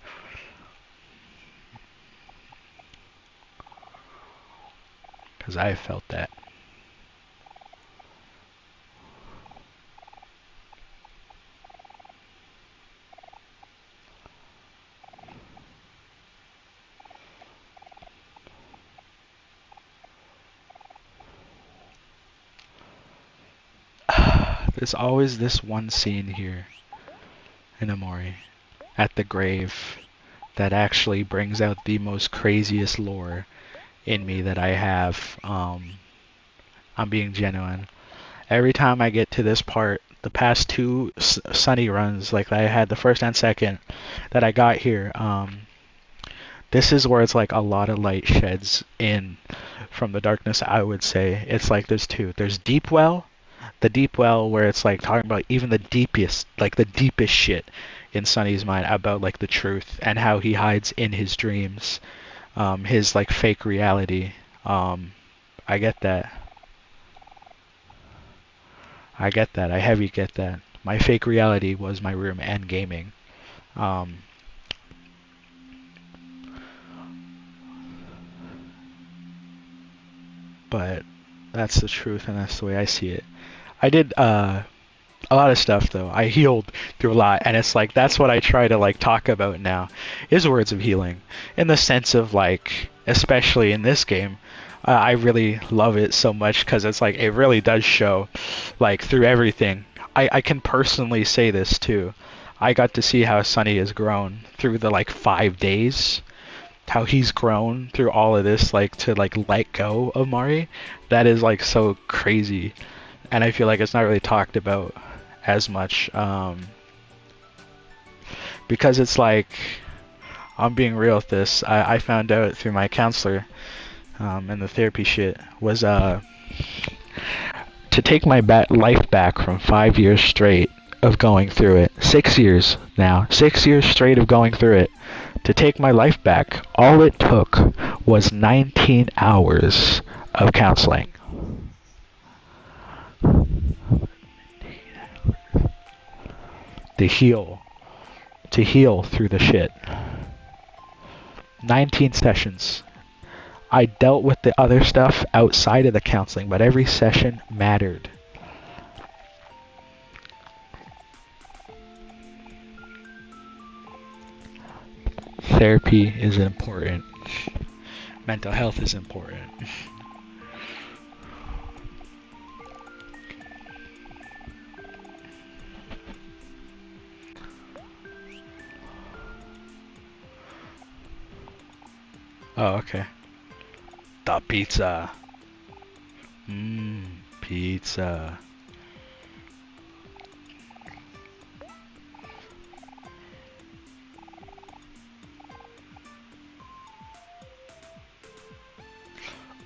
Because I have felt that. There's always this one scene here in Amori, at the grave, that actually brings out the most craziest lore in me that I have. I'm being genuine. Every time I get to this part, the past 2 Sunny runs, like I had the first and second that I got here, this is where it's like a lot of light sheds in from the darkness, I would say. It's like there's 2. There's Deep Well, the Deep Well where it's like talking about even the deepest shit in Sunny's mind about like the truth and how he hides in his dreams, his like fake reality. I get that. I get that. I heavy get that. My fake reality was my room and gaming. But that's the truth and that's the way I see it. I did a lot of stuff though. I healed through a lot, and it's like that's what I try to like talk about now is words of healing, in the sense of like, especially in this game, I really love it so much because it's like it really does show, like through everything. I can personally say this too. I got to see how Sunny has grown through the like 5 days. How he's grown through all of this, like to like let go of Mari. That is like so crazy, and I feel like it's not really talked about as much, because it's like, I'm being real with this. I found out through my counselor, and the therapy shit was to take my life back from 5 years straight of going through it. 6 years now. 6 years straight of going through it. To take my life back, all it took was 19 hours of counseling. To heal through the shit. 19 sessions. I dealt with the other stuff outside of the counseling, but every session mattered. Therapy is important. Mental health is important. Oh, okay. The pizza. Mmm, pizza.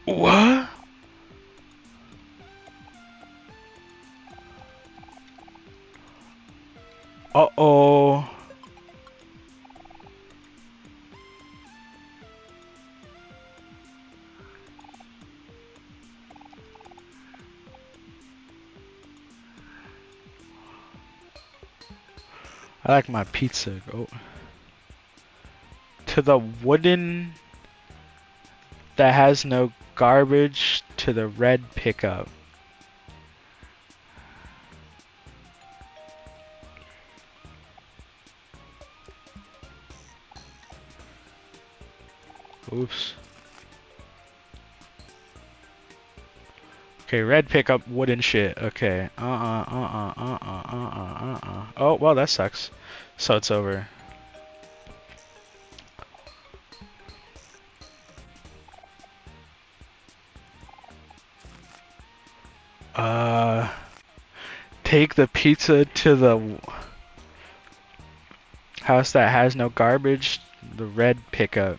What? Uh-oh. I like my pizza. Go to the wooden that has no garbage to the red pickup. Oops. Okay, red pickup, wooden shit. Okay. Oh, well, that sucks. So it's over. Uh, take the pizza to the house that has no garbage. The red pickup.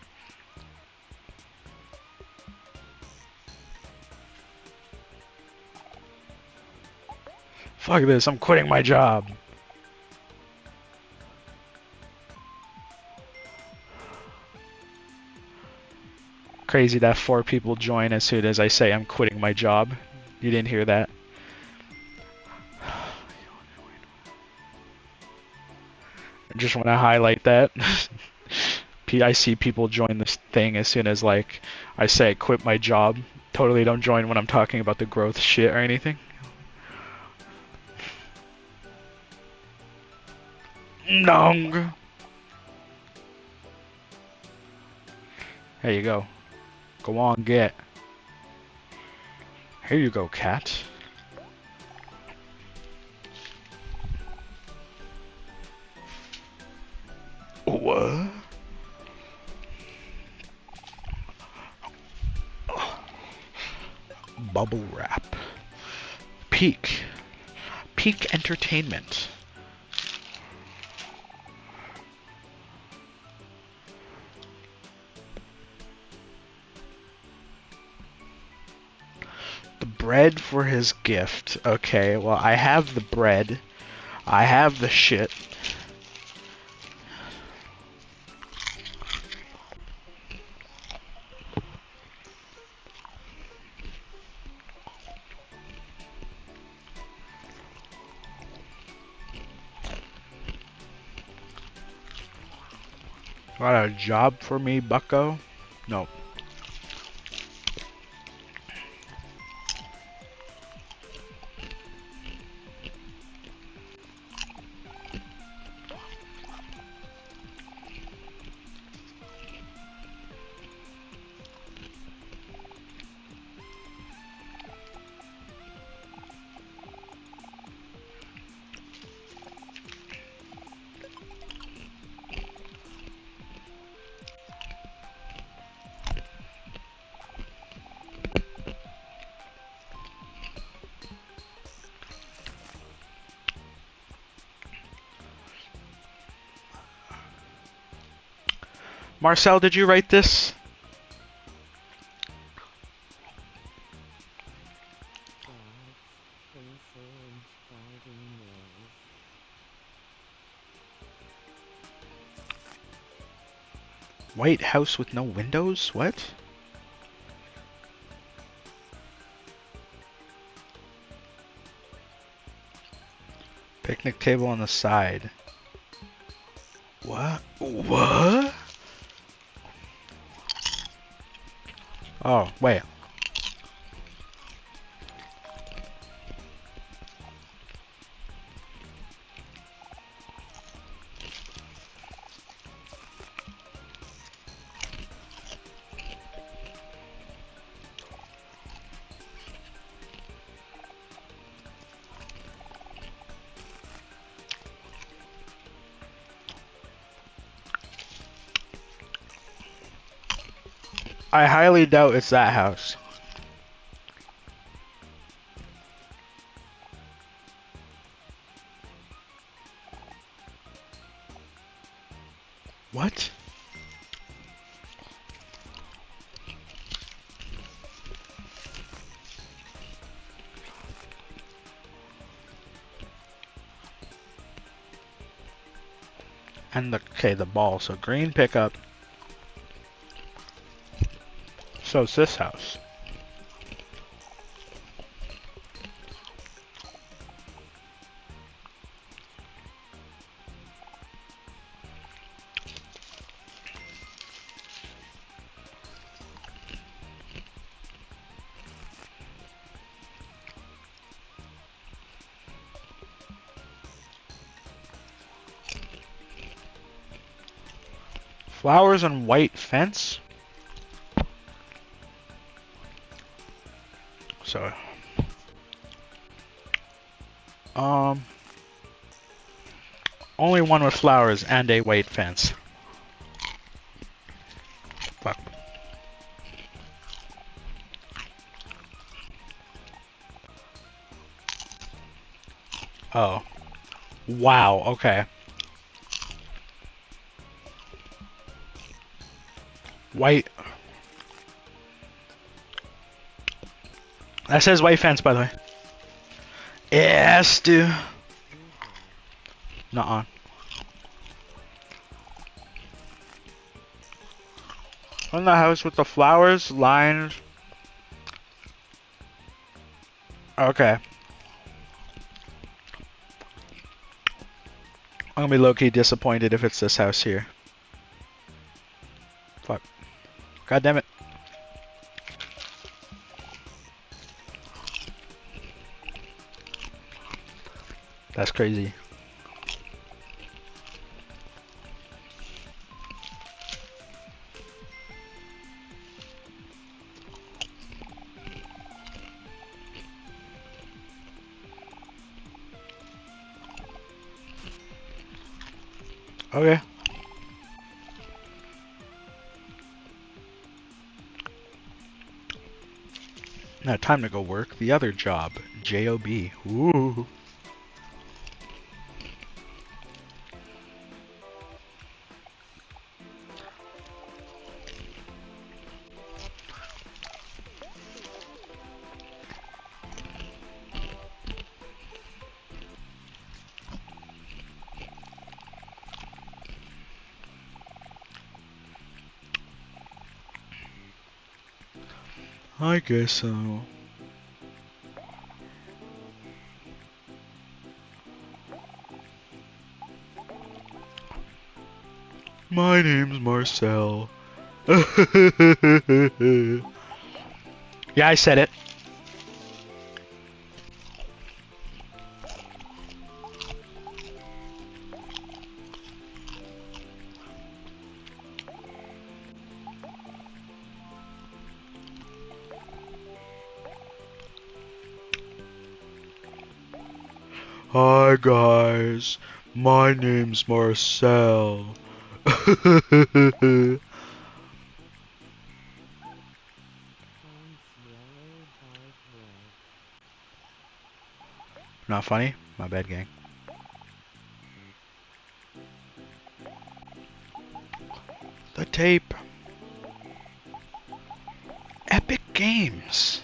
Fuck this, I'm quitting my job. Crazy that 4 people join as soon as I say I'm quitting my job. You didn't hear that. I just want to highlight that. I see people join this thing as soon as like I say I quit my job. Totally don't join when I'm talking about the growth shit or anything. Nong. There you go. Go on, get. Here you go, cat. What? Bubble wrap. Peak. Peak entertainment. The bread for his gift. Okay, well, I have the bread. I have the shit. Got a job for me, bucko? No. Marcel, did you write this? White house with no windows? What? Picnic table on the side. What? What? Oh, wait. I highly doubt it's that house. What? And the ball. So green pickup. So it's this house. Flowers and white fence. So, only one with flowers and a white fence. Fuck. Oh. Wow, okay. White. That says white fence, by the way. Yes, dude. Nuh-uh. On the house with the flowers, lines. Okay. I'm gonna be low-key disappointed if it's this house here. Fuck. God damn it. That's crazy. Okay. Now time to go work the other job. J-O-B. Ooh. I guess so. My name's Marcel. Yeah, I said it. Hi guys, my name's Marcel. Not funny? My bad, gang. The tape. Epic Games.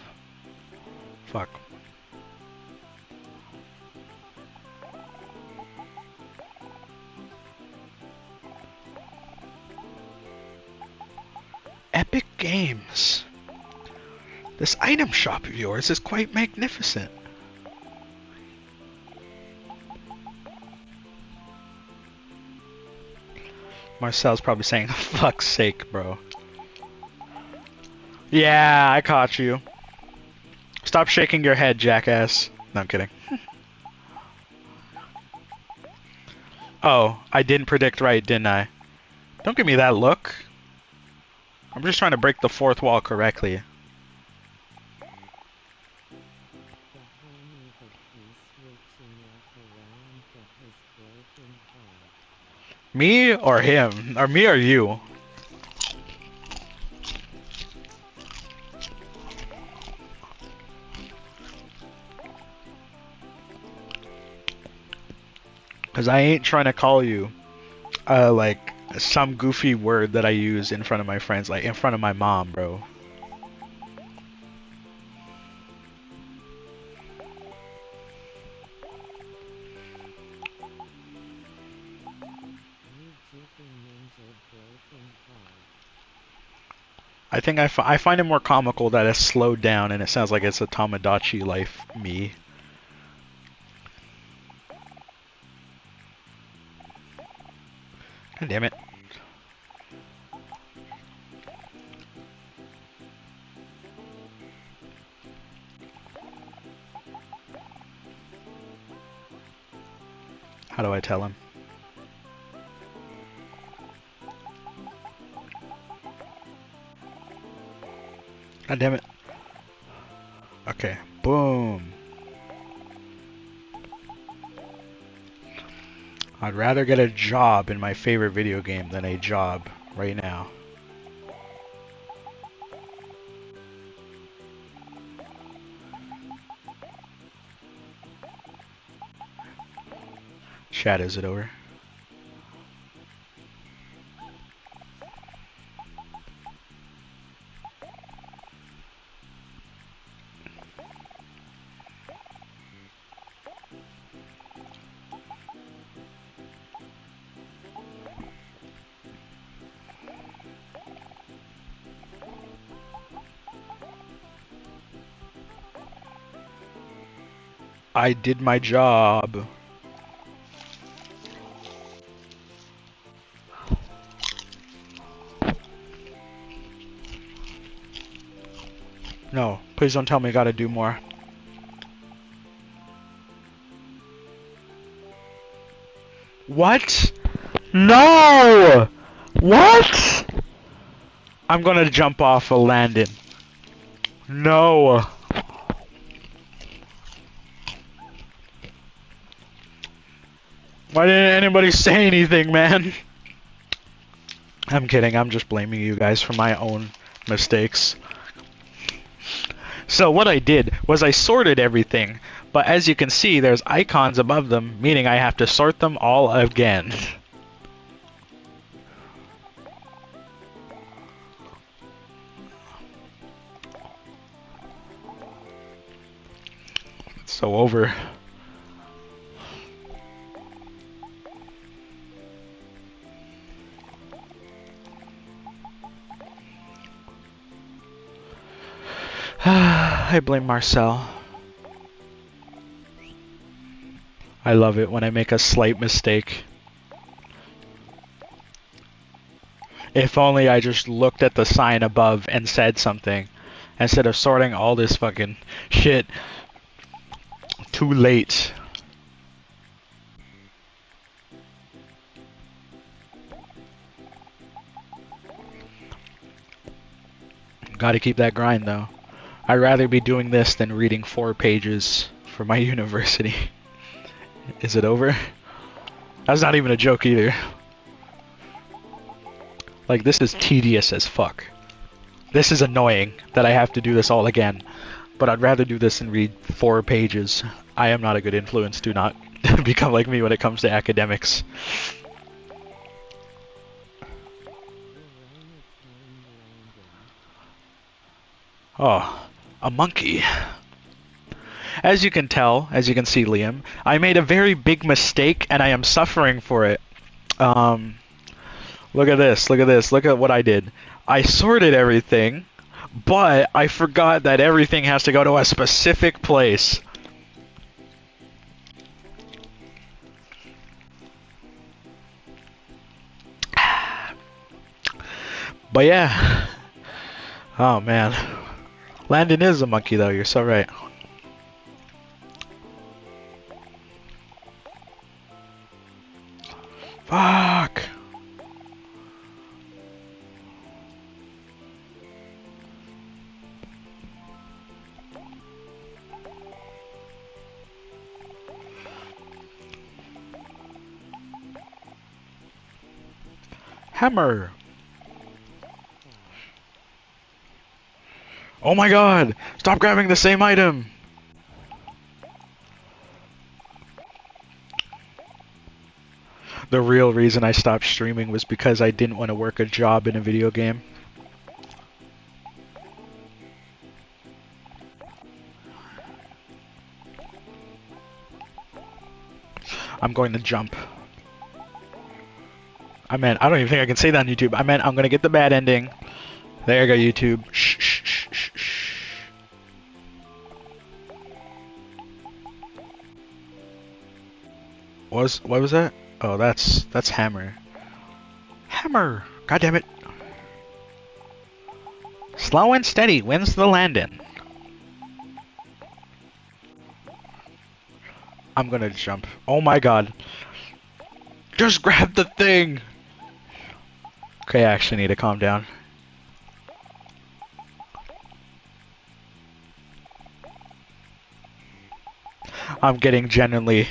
Fuck. Epic Games. This item shop of yours is quite magnificent. Marcel's probably saying, fuck's sake, bro. Yeah, I caught you. Stop shaking your head, jackass. No, I'm kidding. Oh, I didn't predict right, didn't I? Don't give me that look. I'm just trying to break the fourth wall correctly. Me or him? Or me or you? Because I ain't trying to call you, like, some goofy word that I use in front of my friends, like, in front of my mom, bro. I think I find it more comical that it's slowed down and it sounds like it's a Tamagotchi life me. God damn it. How do I tell him? God damn it. Okay. Boom. I'd rather get a job in my favorite video game than a job right now. Chat, is it over? I did my job. No, please don't tell me I gotta do more. What? No! What? I'm gonna jump off a landing. No. Why didn't anybody say anything, man? I'm kidding, I'm just blaming you guys for my own mistakes. So what I did was I sorted everything, but as you can see there's icons above them, meaning I have to sort them all again. It's so over. I blame Marcel. I love it when I make a slight mistake. If only I just looked at the sign above and said something, instead of sorting all this fucking shit too late. Gotta keep that grind though. I'd rather be doing this than reading 4 pages for my university. Is it over? That's not even a joke either. Like, this is tedious as fuck. This is annoying that I have to do this all again. But I'd rather do this than read 4 pages. I am not a good influence. Do not become like me when it comes to academics. Oh, a monkey. As you can tell, as you can see, Liam, I made a very big mistake and I am suffering for it. Look at this, look at this, look at what I did. I sorted everything, but I forgot that everything has to go to a specific place. But yeah. Oh man. Landon is a monkey though, you're so right. Fuck. Hammer. Oh my god! Stop grabbing the same item! The real reason I stopped streaming was because I didn't want to work a job in a video game. I'm going to jump. I don't even think I can say that on YouTube. I'm gonna get the bad ending. There you go, YouTube. Shh, shh, shh, shh, shh. What was that? Oh, that's Hammer. Hammer! God damn it. Slow and steady wins the landing. I'm gonna jump. Oh my god. Just grab the thing! Okay, I actually need to calm down. I'm getting genuinely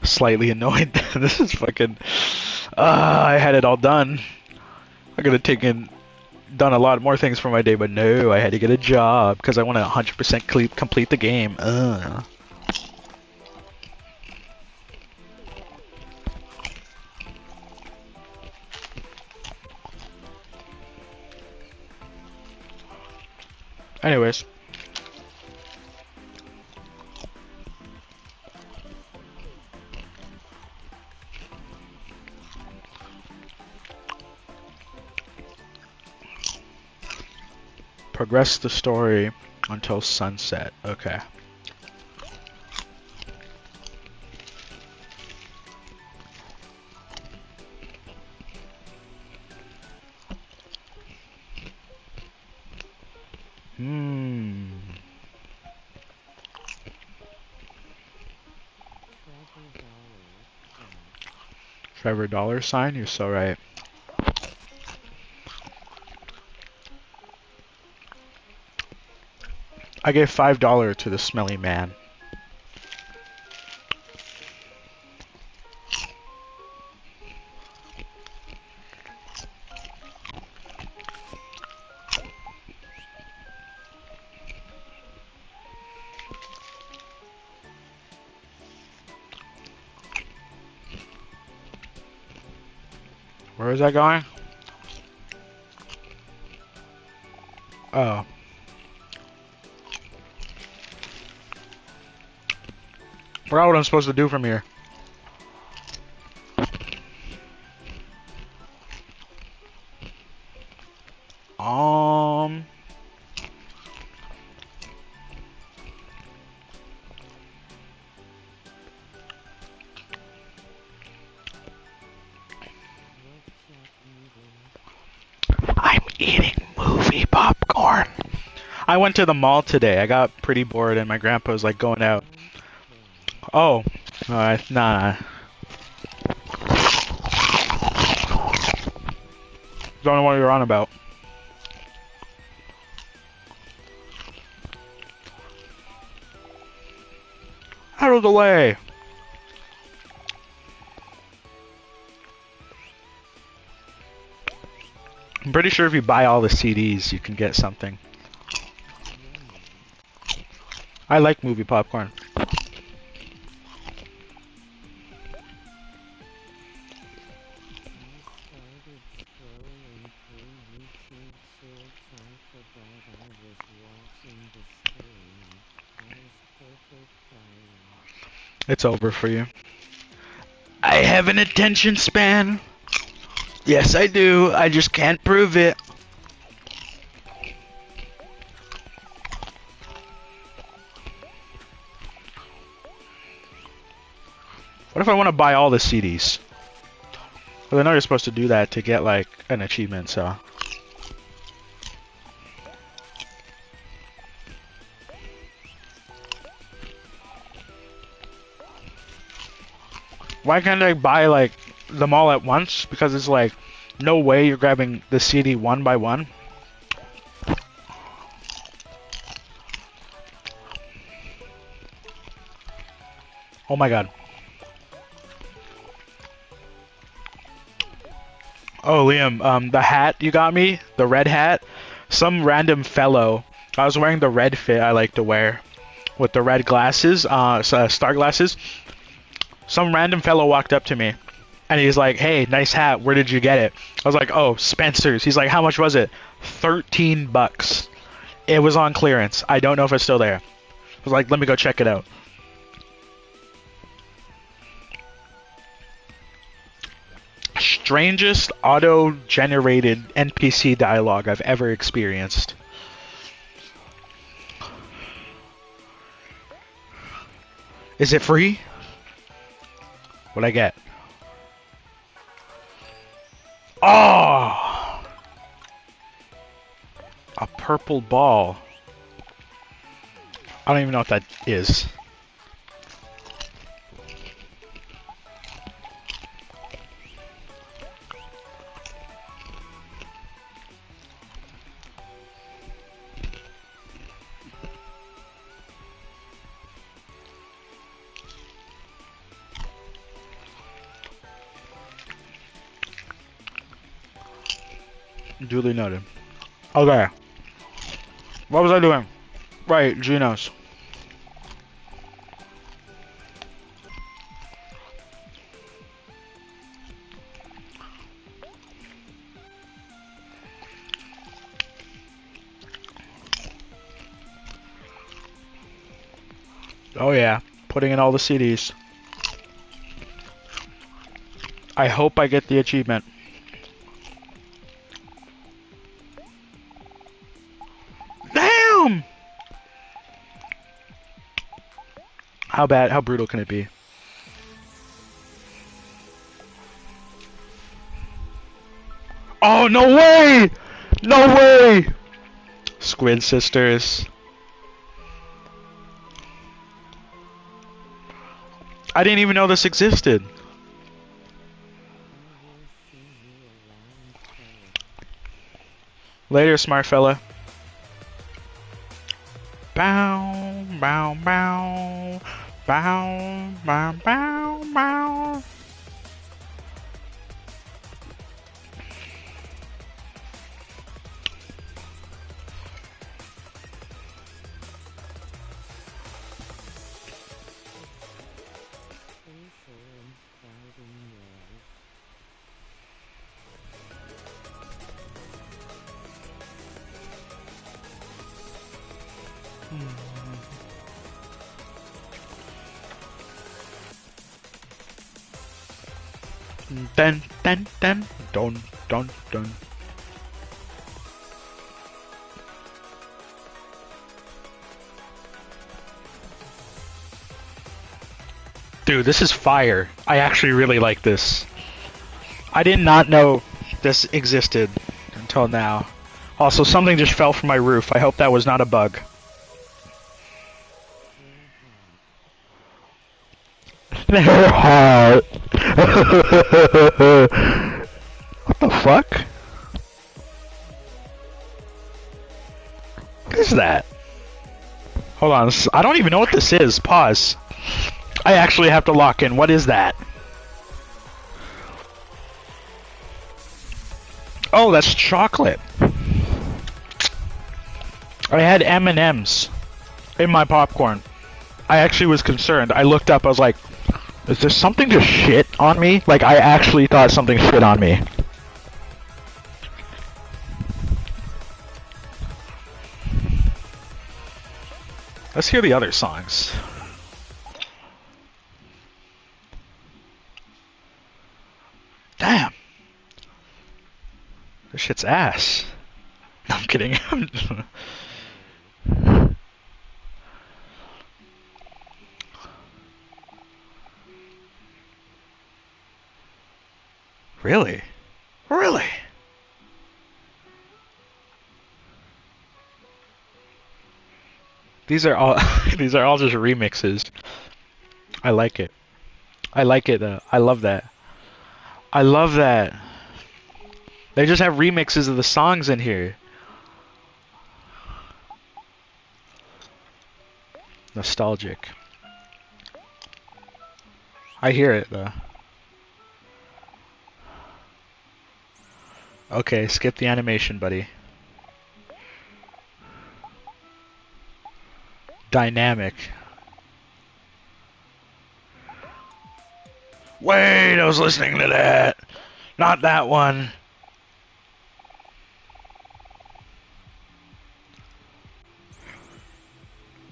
slightly annoyed. This is fucking... I had it all done. I could have done a lot more things for my day, but no, I had to get a job because I want to 100% complete the game. Anyways. Progress the story until sunset. Okay. Trevor $sign, you're so right. I gave $5 to the smelly man. Where is that going? Oh. Forgot what I'm supposed to do from here. I'm eating movie popcorn. I went to the mall today. I got pretty bored and my grandpa was like going out. Oh. Alright, nah. Don't know what you're on about. Out of the way! I'm pretty sure if you buy all the CDs, you can get something. I like movie popcorn. It's over for you. I have an attention span. Yes, I do. I just can't prove it. What if I want to buy all the CDs? Well, I know you're supposed to do that to get, like, an achievement, so... Why can't I buy, like, them all at once? Because it's like, no way you're grabbing the CD one by one. Oh my god. Oh, Liam, the hat you got me, the red hat, some random fellow, I was wearing the red fit I like to wear, with the red glasses, star glasses. Some random fellow walked up to me, and he's like, hey, nice hat, where did you get it? I was like, oh, Spencer's. He's like, how much was it? 13 bucks. It was on clearance. I don't know if it's still there. I was like, let me go check it out. Shh. strangest auto-generated NPC dialogue I've ever experienced. Is it free? What'd I get? Oh! A purple ball. I don't even know what that is. Duly noted. Okay. What was I doing? Right, Genos. Oh yeah, putting in all the CDs. I hope I get the achievement. Damn! How bad, how brutal can it be? Oh, no way! No way! Squid Sisters. I didn't even know this existed. Later, smart fella. Bow, bow, bow. Bow, bow, bow, bow. Dun, dun, dun, dun, dun, dun. Dude, this is fire. I actually really like this. I did not know this existed until now. Also, something just fell from my roof. I hope that was not a bug. They're hot. What the fuck? What is that? Hold on, I don't even know what this is. Pause. I actually have to lock in. What is that? Oh, that's chocolate. I had M&Ms in my popcorn. I actually was concerned. I looked up, I was like, is there something to shit on me? Like, I actually thought something shit on me. Let's hear the other songs. Damn. This shit's ass. No, I'm kidding. Really? Really? These are all these are all just remixes. I like it. I like it. I love that. I love that. They just have remixes of the songs in here. Nostalgic. I hear it though. Okay, skip the animation, buddy. Dynamic. Wait, I was listening to that. Not that one.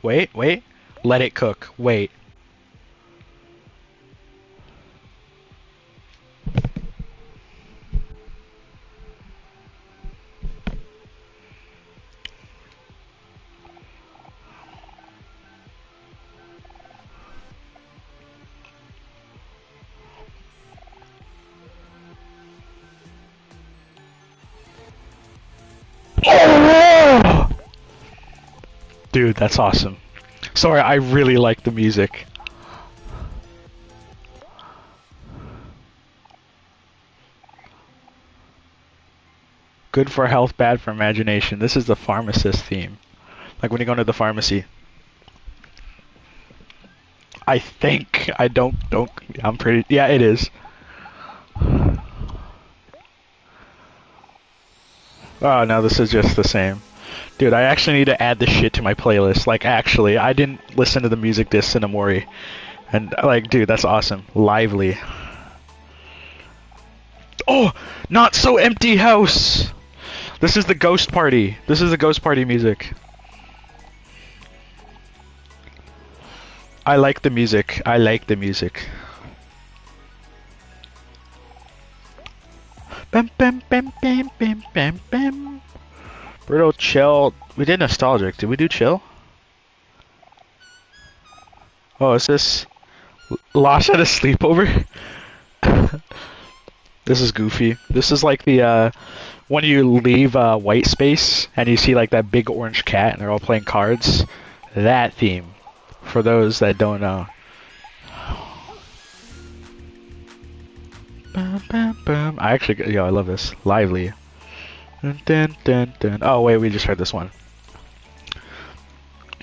Wait, wait. Let it cook. Wait. Dude, that's awesome. Sorry, I really like the music. Good for health, bad for imagination. This is the pharmacist theme. Like when you go into the pharmacy. I think. I don't, I'm pretty, yeah, it is. Oh, no, this is just the same. Dude, I actually need to add this shit to my playlist. Like, actually, I didn't listen to the music disc in Amori. And, like, dude, that's awesome. Lively. Oh! Not So Empty House! This is the Ghost Party. This is the Ghost Party music. I like the music. I like the music. Bam, bam, bam, bam, bam, bam, bam. Brutal Chill. We did Nostalgic. Did we do Chill? Oh, is this Lost at a Sleepover? This is goofy. This is like the when you leave white space and you see like that big orange cat and they're all playing cards. That theme. For those that don't know. Bum, bum, bum. I actually, yo, I love this. Lively. Dun, dun, dun, dun. Oh wait, we just heard this one.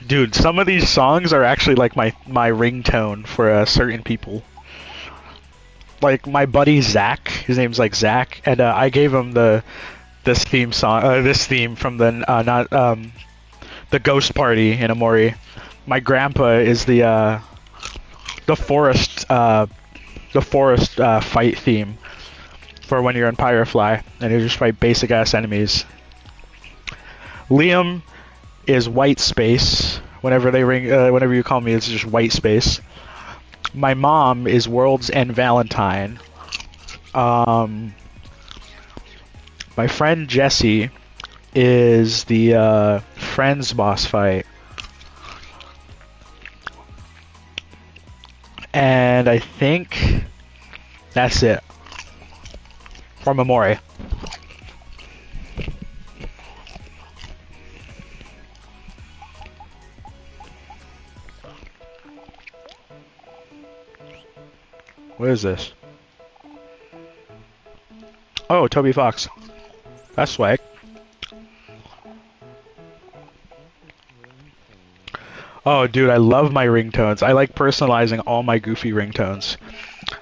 Dude, some of these songs are actually like my ringtone for certain people. Like my buddy Zach, his name's like Zach, and I gave him this theme song, this theme from the the Ghost Party in Amori. My grandpa is the forest fight theme for when you're in Pyrofly, and you just fight basic ass enemies. Liam is white space. Whenever they ring, whenever you call me, it's just white space. My mom is World's End Valentine. My friend Jesse is the Friends boss fight. And I think that's it. From Amori. What is this? Oh, Toby Fox. That's swag. Oh, dude, I love my ringtones. I like personalizing all my goofy ringtones.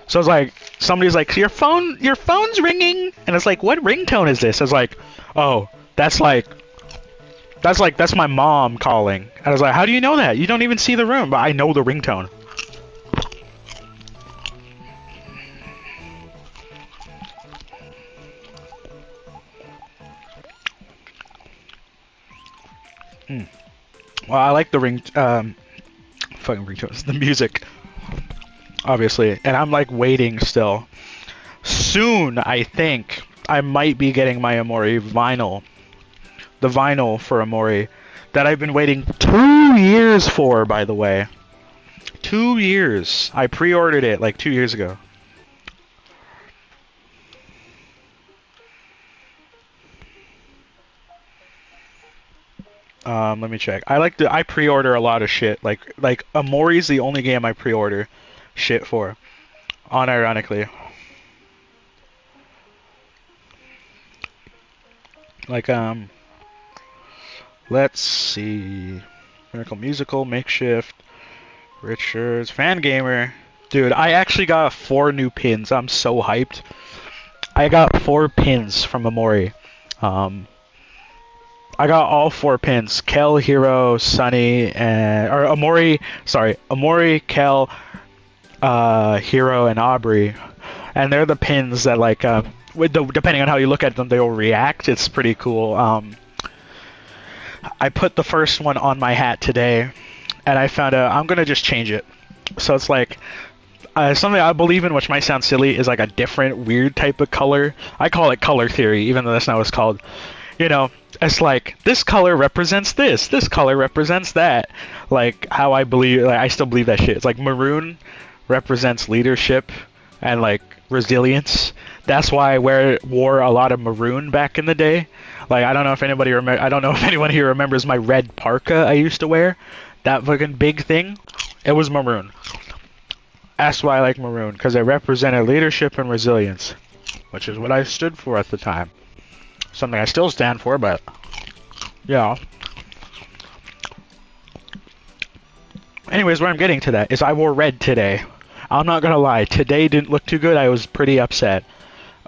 So it's like, somebody's like, your phone's ringing, and it's like, what ringtone is this? I was like, oh, that's my mom calling. And I was like, how do you know that? You don't even see the room, but I know the ringtone. Well, I like the fucking ringtones, the music, obviously, and I'm like waiting still. Soon, I think, I might be getting my Amori vinyl. The vinyl for Amori that I've been waiting 2 years for, by the way. 2 years. I pre-ordered it like 2 years ago. Let me check. I pre-order a lot of shit. Like Amori's the only game I pre-order shit for. Unironically. Like let's see. Miracle Musical, Makeshift, Richards, Fan Gamer. Dude, I actually got 4 new pins. I'm so hyped. I got 4 pins from Amori. I got all 4 pins. Kel, Hero, Sunny, and Amori, Kel, Hero, and Aubrey. And they're the pins that like depending on how you look at them, they will react. It's pretty cool. I put the first one on my hat today, and I found out I'm gonna just change it. So it's like something I believe in, which might sound silly, is like a different weird type of color. I call it color theory, even though that's not what it's called. You know, it's like this color represents this color represents that. Like how I still believe that shit. It's like maroon represents leadership, and like resilience. That's why I wore a lot of maroon back in the day. Like I don't know if anybody I don't know if anyone here remembers my red parka I used to wear. That fucking big thing. It was maroon. That's why I like maroon, because it represented leadership and resilience, which is what I stood for at the time. Something I still stand for, but yeah. Anyways, where I'm getting to that is I wore red today. I'm not gonna lie, today didn't look too good. I was pretty upset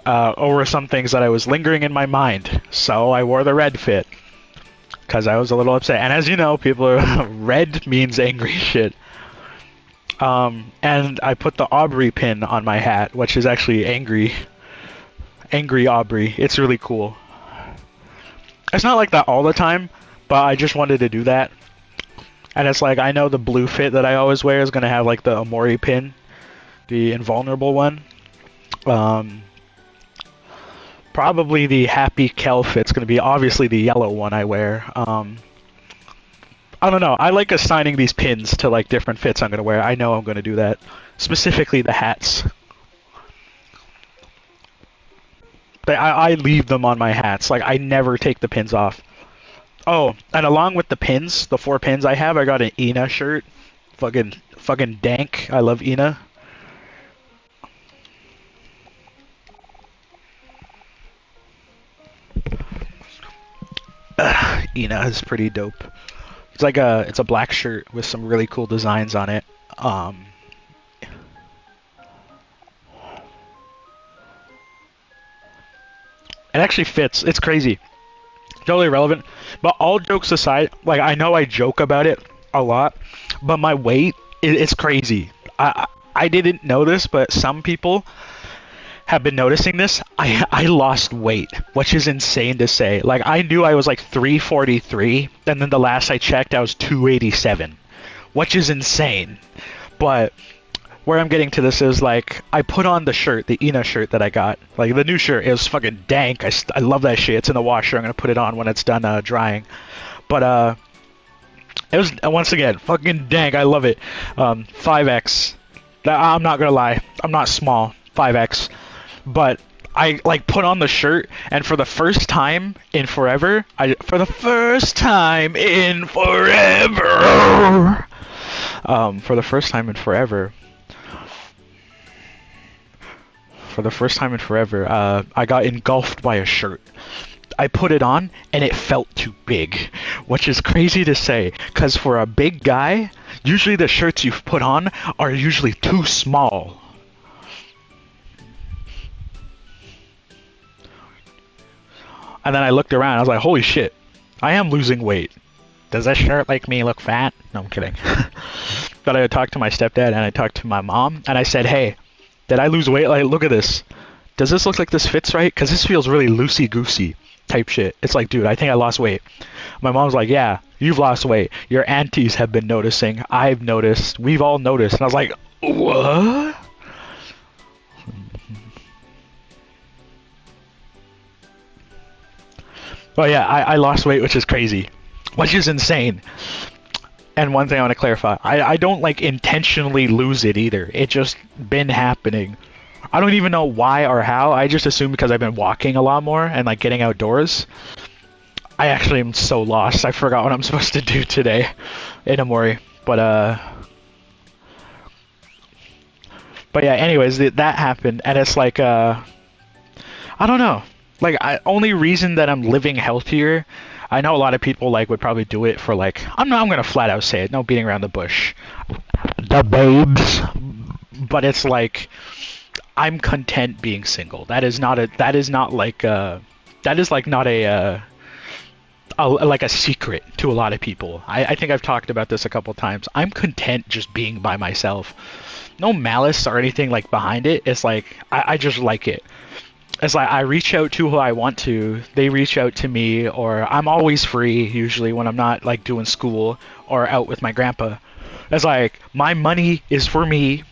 over some things that I was lingering in my mind. So I wore the red fit because I was a little upset. And as you know, people are red means angry shit. And I put the Aubrey pin on my hat, which is actually angry Aubrey. It's really cool. It's not like that all the time, but I just wanted to do that. And it's like, I know the blue fit that I always wear is going to have like the Amori pin, the invulnerable one. Probably the Happy Kel fit's going to be obviously the yellow one I wear. I don't know. I like assigning these pins to like different fits I'm going to wear. I know I'm going to do that. Specifically the hats. I leave them on my hats. Like, I never take the pins off. Oh, and along with the pins, the 4 pins I have, I got an Ina shirt. Fucking dank. I love Ina. Ina is pretty dope. It's a black shirt with some really cool designs on it. It actually fits. It's crazy. Totally irrelevant. But all jokes aside, like I know I joke about it a lot, but my weight, it's crazy. I didn't know this, but some people have been noticing this. I lost weight, which is insane to say. Like I knew I was like 343, and then the last I checked, I was 287, which is insane. But where I'm getting to this is like I put on the shirt, the Ina shirt that I got. Like the new shirt is fucking dank. I love that shit. It's in the washer. I'm gonna put it on when it's done drying. But it was once again fucking dank. I love it. 5X. I'm not gonna lie. I'm not small. 5X. But I like put on the shirt, and for the first time in forever, for the first time in forever, I got engulfed by a shirt. I put it on, and it felt too big, which is crazy to say, because for a big guy, usually the shirts you've put on are usually too small. And then I looked around, I was like, holy shit, I am losing weight. Does this shirt make me look fat? No, I'm kidding. But I talked to my stepdad, and I talked to my mom, and I said, hey, did I lose weight? Like, look at this. Does this look like this fits right? Because this feels really loosey-goosey type shit. It's like, dude, I think I lost weight. My mom's like, yeah, you've lost weight. Your aunties have been noticing. I've noticed. We've all noticed. And I was like, what? Well, yeah, I lost weight, which is crazy. Which is insane. And one thing I want to clarify, I don't like intentionally lose it either. It just been happening. I don't even know why or how. I just assume because I've been walking a lot more and like getting outdoors. I actually am so lost. I forgot what I'm supposed to do today in Amori. But yeah, anyways, that happened, and it's like I don't know. Like only reason that I'm living healthier, I know a lot of people like would probably do it for like I'm gonna flat out say it, no beating around the bush. The babes. But it's like I'm content being single. That is not like a secret to a lot of people. I think I've talked about this a couple times. I'm content just being by myself. No malice or anything like behind it. It's like I just like it. It's like I reach out to who I want to. They reach out to me, or I'm always free usually when I'm not like doing school or out with my grandpa. It's like my money is for me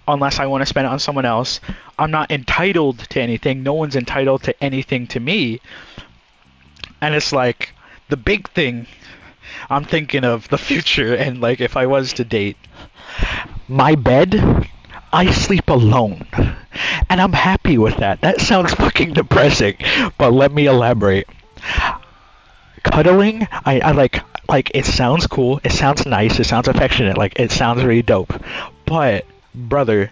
unless I want to spend it on someone else. I'm not entitled to anything. No one's entitled to anything to me. And it's like the big thing I'm thinking of the future, and like if I was to date, my bed, I sleep alone. And I'm happy with that. That sounds fucking depressing, but let me elaborate. Cuddling, I like it sounds cool, it sounds nice, it sounds affectionate, like it sounds really dope. But brother,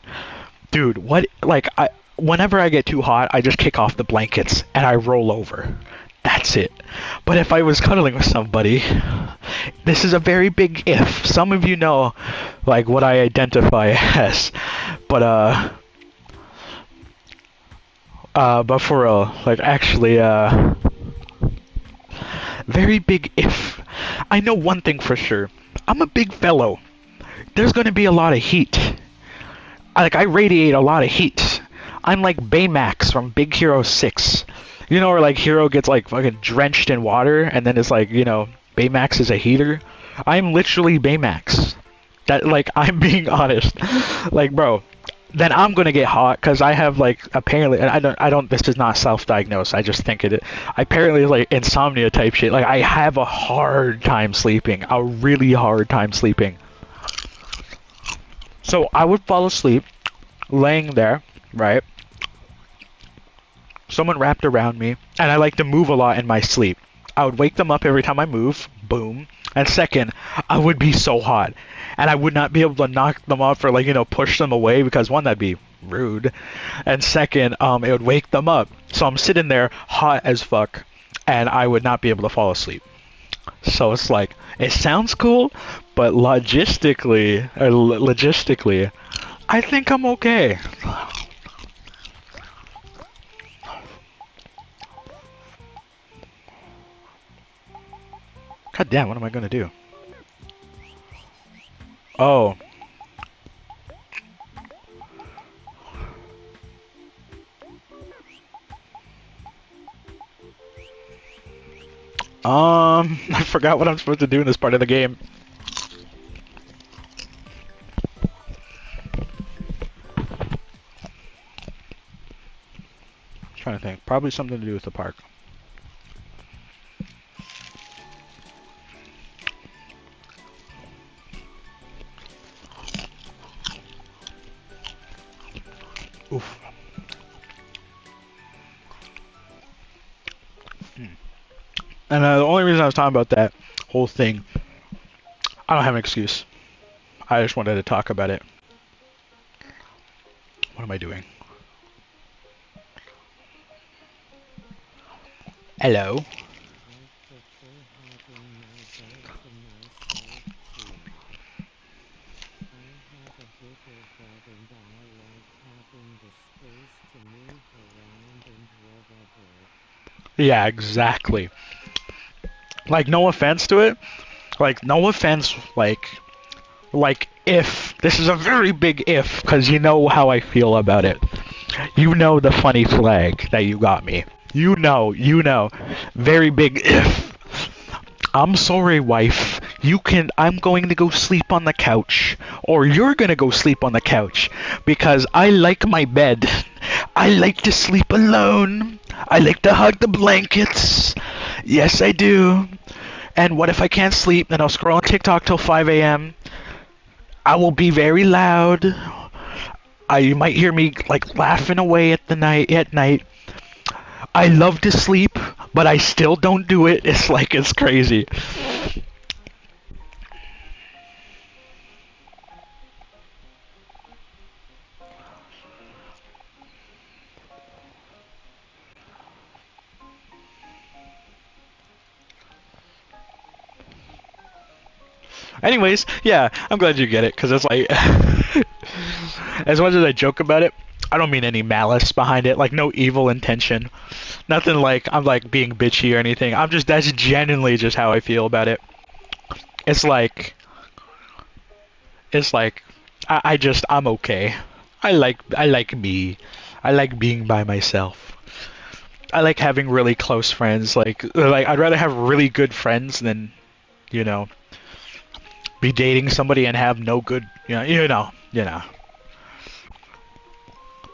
dude, what like I whenever I get too hot, I just kick off the blankets and I roll over. That's it. But if I was cuddling with somebody, this is a very big if. Some of you know like what I identify as. But but for real, like actually very big if. I know one thing for sure. I'm a big fellow. There's gonna be a lot of heat. I radiate a lot of heat. I'm like Baymax from Big Hero 6. You know where like Hero gets like fucking drenched in water and then it's like, you know, Baymax is a heater? I'm literally Baymax. That like I'm being honest. Like bro, then I'm gonna get hot because I have like apparently and I don't this is not self-diagnosed, I just think it apparently like insomnia type shit. Like I have a hard time sleeping. A really hard time sleeping. So I would fall asleep laying there, right? Someone wrapped around me, and I like to move a lot in my sleep. I would wake them up every time I move, boom. And second, I would be so hot, and I would not be able to knock them off or like, you know, push them away because one, that'd be rude, and second, it would wake them up. So I'm sitting there hot as fuck, and I would not be able to fall asleep. So it's like, it sounds cool, but logistically, I think I'm okay. God damn, what am I gonna do? Oh. I forgot what I'm supposed to do in this part of the game. Trying to think. Probably something to do with the park. Oof. And the only reason I was talking about that whole thing, I don't have an excuse. I just wanted to talk about it. What am I doing? Hello. Yeah, exactly. Like, no offense to it. Like, no offense, like, if. This is a very big if, because you know how I feel about it. You know the funny flag that you got me. You know. Very big if. I'm sorry, wife. I'm going to go sleep on the couch. Or you're gonna go sleep on the couch. Because I like my bed. I like to sleep alone. I like to hug the blankets. Yes, I do. And what if I can't sleep? Then I'll scroll on TikTok till 5 a.m. I will be very loud. You might hear me like laughing away at night. I love to sleep, but I still don't do it. It's like it's crazy. Anyways, yeah, I'm glad you get it, because it's like, as much as I joke about it, I don't mean any malice behind it, like no evil intention. Nothing like I'm like being bitchy or anything. That's genuinely just how I feel about it. It's like, it's like, I'm okay. I like me. I like being by myself. I like having really close friends. Like I'd rather have really good friends than, you know, be dating somebody and have no good, you know.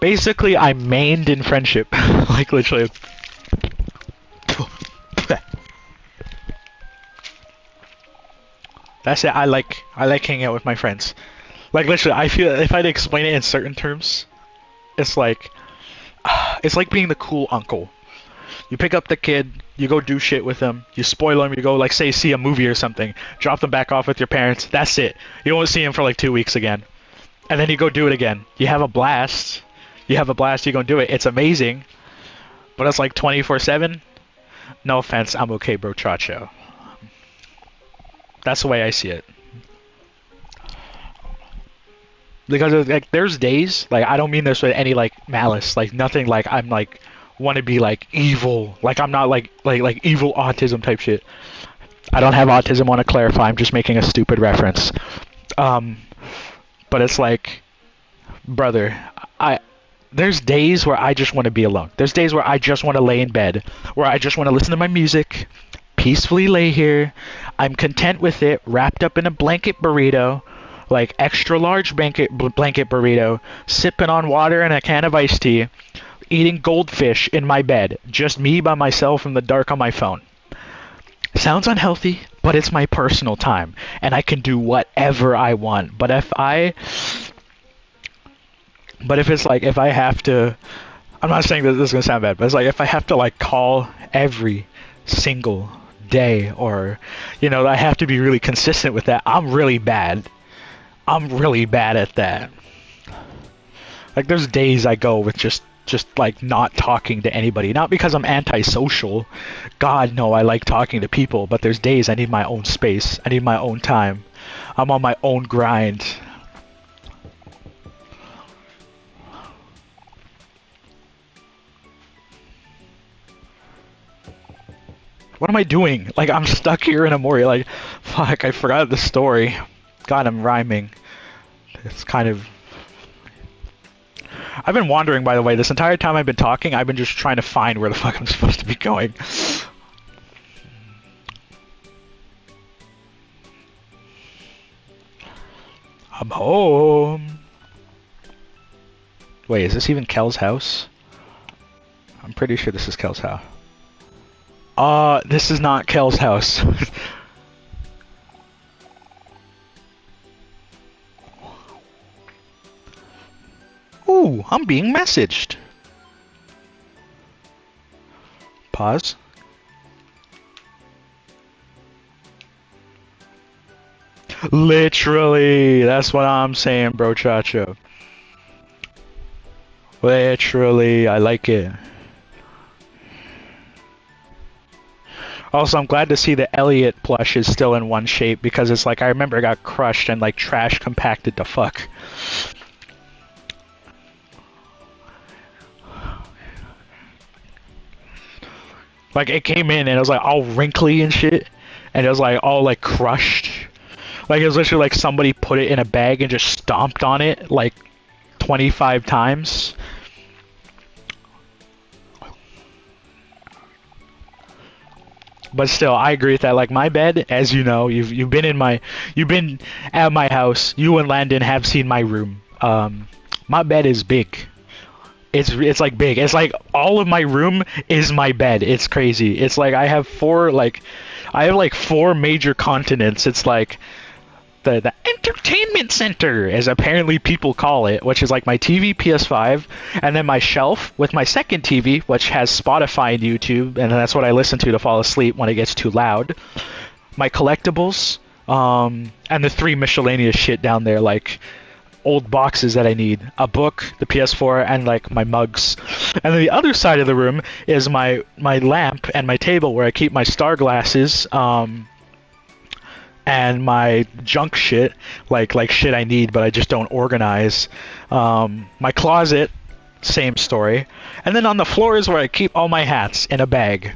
Basically, I mained in friendship, like literally. That's it. I like hanging out with my friends. Like literally, I feel if I'd explain it in certain terms, it's like it's like being the cool uncle. You pick up the kid, you go do shit with them, you spoil them, you go like say see a movie or something, drop them back off with your parents. That's it. You won't see them for like 2 weeks again, and then you go do it again. You have a blast. You have a blast. You go do it. It's amazing, but it's like 24/7. No offense, I'm okay, bro. Tracho. That's the way I see it. Because like there's days like I don't mean this with any like malice, like nothing like I'm like want to be like evil, like I'm not like evil autism type shit. I don't have autism. Want to clarify? I'm just making a stupid reference. Um, but it's like, brother, I there's days where I just want to be alone. There's days where I just want to lay in bed, where I just want to listen to my music, peacefully lay here. I'm content with it, wrapped up in a blanket burrito, like extra large blanket burrito, sipping on water and a can of iced tea, eating goldfish in my bed, just me by myself in the dark on my phone. Sounds unhealthy, but it's my personal time, and I can do whatever I want. But if it's like if I have to, I'm not saying that this is gonna sound bad, but it's like if I have to like call every single day, or I have to be really consistent with that. I'm really bad. I'm really bad at that. Like there's days I go with just like not talking to anybody, not because I'm antisocial. God no, I like talking to people, but there's days I need my own space. I need my own time. I'm on my own grind. What am I doing? Like I'm stuck here in a Moria. Like fuck, I forgot the story. God, I'm rhyming. It's kind of I've been wandering, by the way. This entire time I've been talking, I've been just trying to find where the fuck I'm supposed to be going. I'm home. Wait, is this even Kel's house? I'm pretty sure this is Kel's house. This is not Kel's house. Ooh, I'm being messaged. Pause. Literally, that's what I'm saying, bro chacho. Literally, I like it. Also, I'm glad to see the Elliot plush is still in one shape, because it's like I remember it got crushed and like trash compacted to fuck. Like it came in and it was like all wrinkly and shit, and it was like all like crushed. Like it was literally like somebody put it in a bag and just stomped on it like 25 times. But still, I agree with that. Like my bed, as you know, you've been at my house. You and Landon have seen my room. My bed is big. It's like big. It's like all of my room is my bed. It's crazy. It's like I have four major continents. It's like the entertainment center, as apparently people call it, which is like my TV, PS5, and then my shelf with my second TV, which has Spotify and YouTube, and that's what I listen to fall asleep when it gets too loud. My collectibles, and the three miscellaneous shit down there, like old boxes that I need, a book, the PS4, and like my mugs. And then the other side of the room is my lamp and my table where I keep my star glasses, and my junk shit, like shit I need but I just don't organize. My closet, same story. And then on the floor is where I keep all my hats in a bag.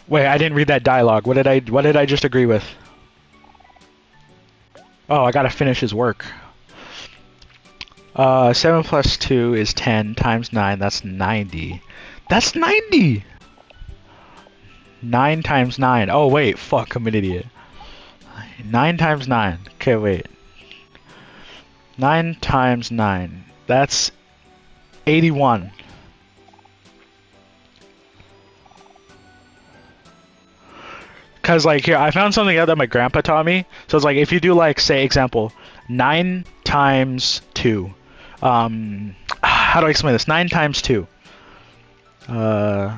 Wait, I didn't read that dialogue. What did I just agree with? Oh, I gotta finish his work. 7 plus 2 is 10 times 9, that's 90. That's 90! 9 times 9. Oh, wait, fuck, I'm an idiot. 9 times 9. Okay, wait. 9 times 9. That's 81. Cause like here, I found something out that my grandpa taught me. So it's like if you do like say example, 9 times 2. How do I explain this? 9 times 2. Uh,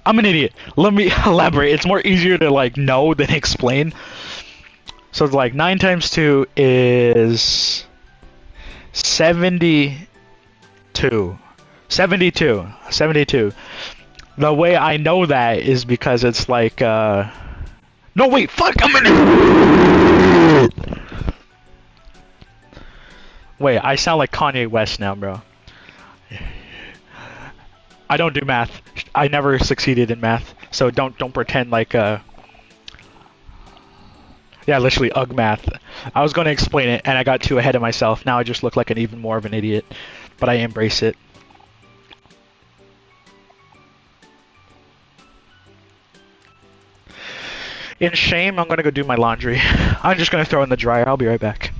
I'm an idiot. Let me elaborate. It's more easier to like know than explain. So it's like 9 times 2 is 72. 72. 72. The way I know that is because it's like no wait, fuck, I'm an Wait, I sound like Kanye West now, bro. I don't do math. I never succeeded in math. So don't pretend like yeah, literally UG math. I was going to explain it and I got too ahead of myself. Now I just look like an even more of an idiot, but I embrace it. In shame, I'm going to go do my laundry. I'm just going to throw it in the dryer. I'll be right back.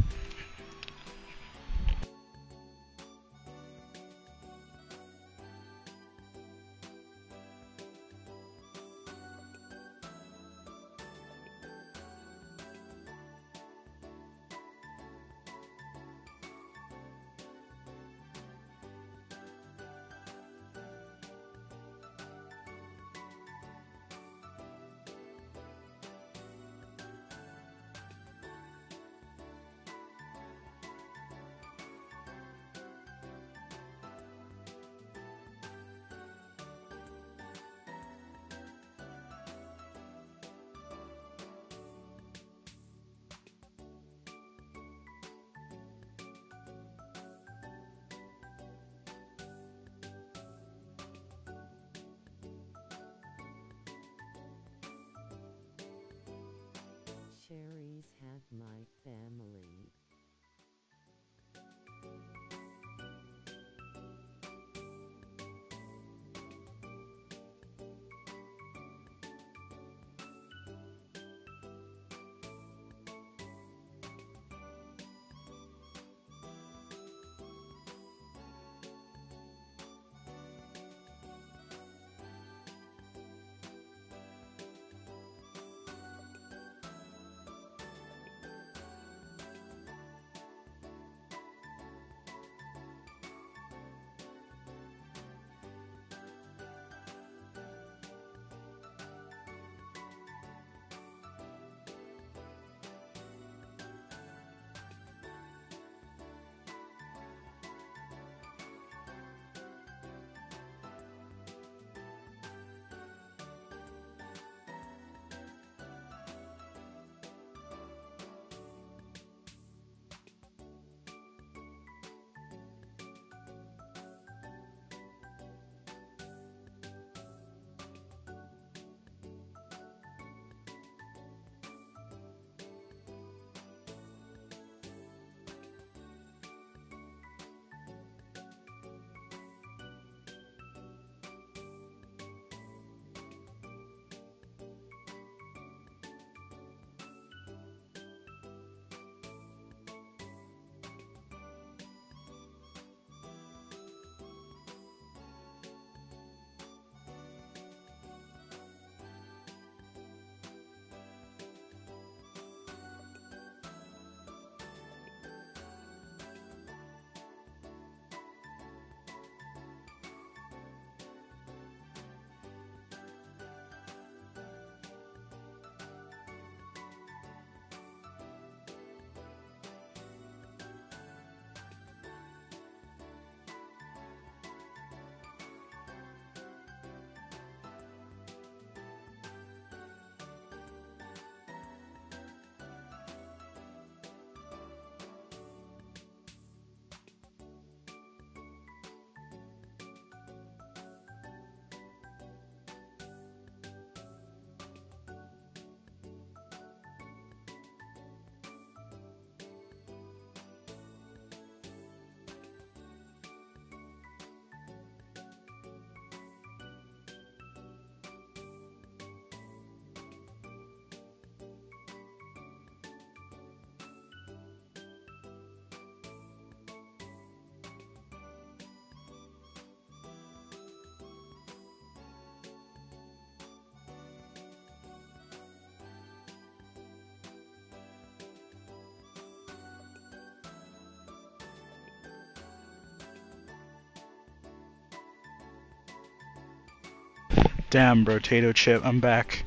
Damn, bro, potato chip, I'm back.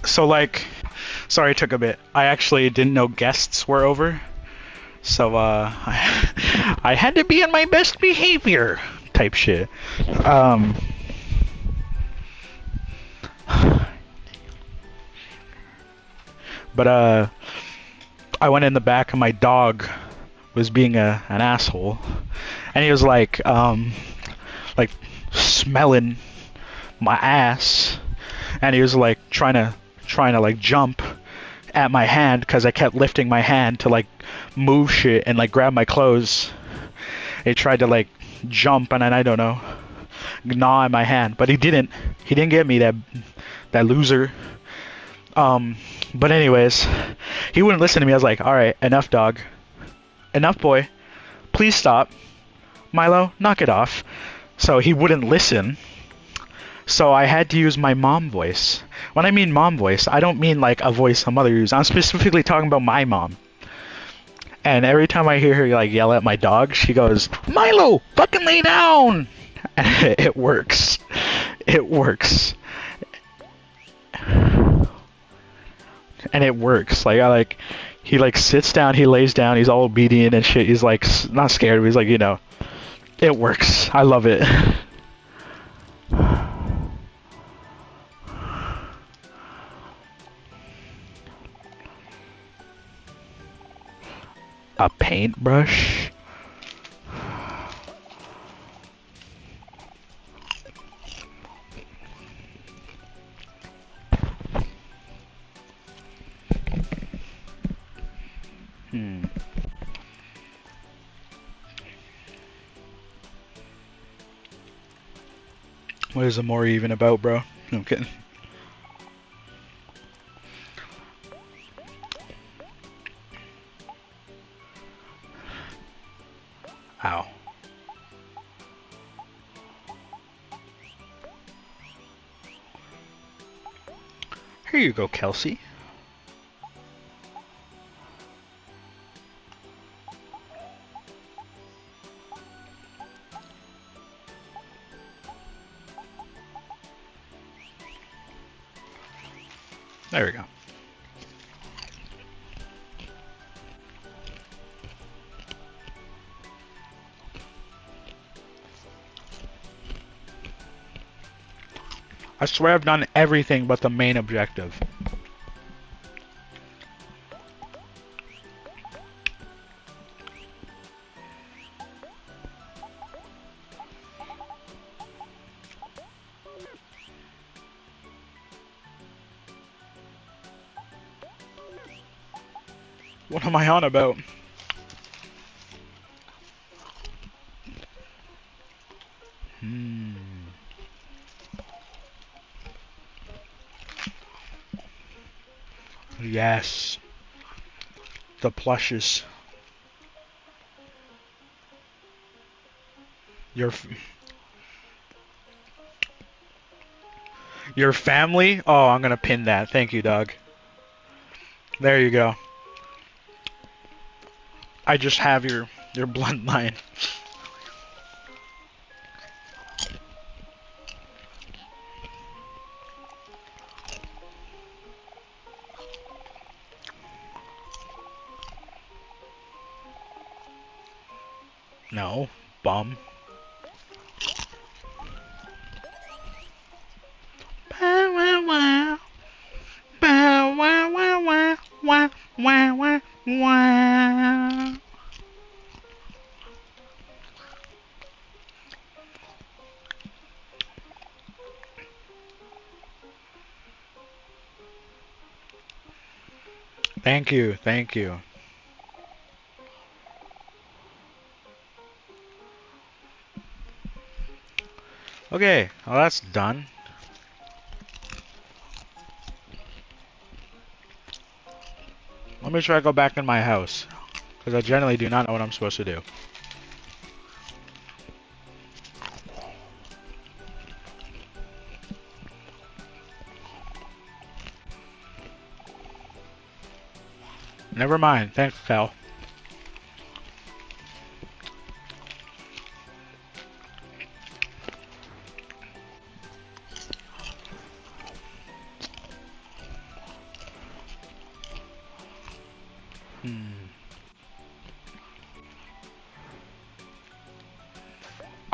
So, like, sorry it took a bit. I actually didn't know guests were over. So, I had to be in my best behavior type shit. But, I went in the back and my dog was being an asshole. And he was like, smelling my ass. And he was, like, trying to like, jump at my hand because I kept lifting my hand to like move shit and like grab my clothes. He tried to like jump and then I don't know, gnaw at my hand, but he didn't. He didn't get me, that loser. But anyways, he wouldn't listen to me. I was like, all right, enough, dog, enough, boy, please stop. Milo, knock it off. So he wouldn't listen. So I had to use my mom voice. When I mean mom voice, I don't mean like a voice a mother uses. I'm specifically talking about my mom. And every time I hear her like yell at my dog, she goes, "Milo, fucking lay down!" And it works. It works. And it works. He like sits down, he lays down, he's all obedient and shit. He's like not scared, but he's like, it works. I love it. A paintbrush? What is Amore even about, bro? No, I'm kidding. Ow. Here you go, Kelsey. There we go. I swear I've done everything but the main objective. What am I on about? Yes. The plushes. Your family? Oh, I'm gonna pin that. Thank you, dog. There you go. I just have your bloodline. No, bum. Bow wow wow. Bow wow wow wow. Wow wow wow wow. Thank you, thank you. Okay, well that's done. Let me try to go back in my house, because I generally do not know what I'm supposed to do. Never mind, thanks, Cal.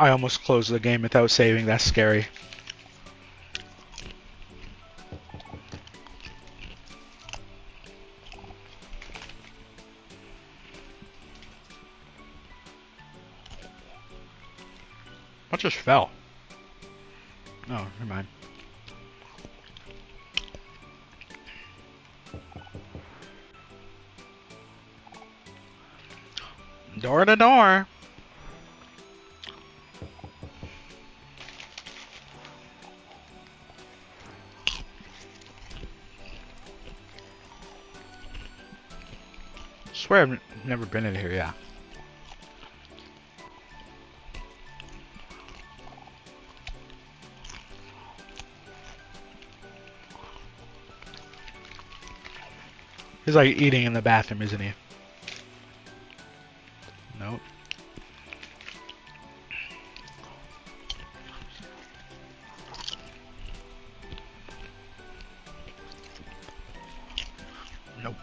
I almost closed the game without saving. That's scary. What just fell? Oh, never mind. Door to door. Swear I've never been in here, yeah. He's like eating in the bathroom, isn't he? Nope. Nope.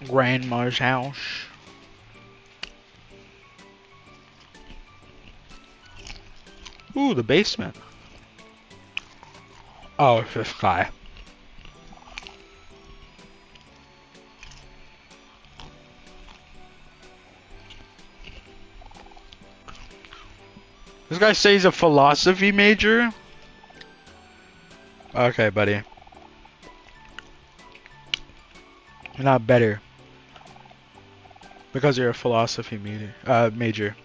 Grandma's house. Ooh, the basement. Oh, it's this guy. This guy says he's a philosophy major? Okay, buddy. You're not better. Because you're a philosophy major.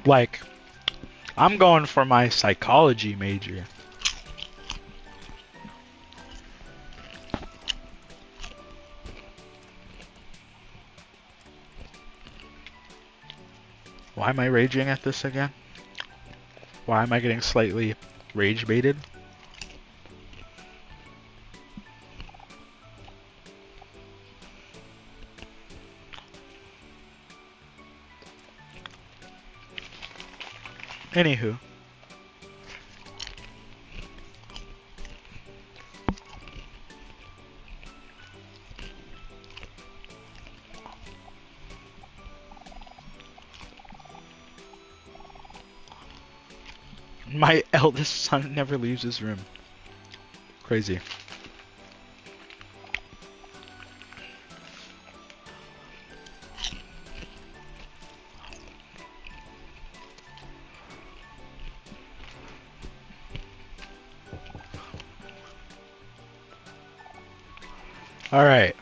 Like, I'm going for my psychology major. Why am I raging at this again? Why am I getting slightly rage baited? Anywho. My eldest son never leaves his room. Crazy. Alright.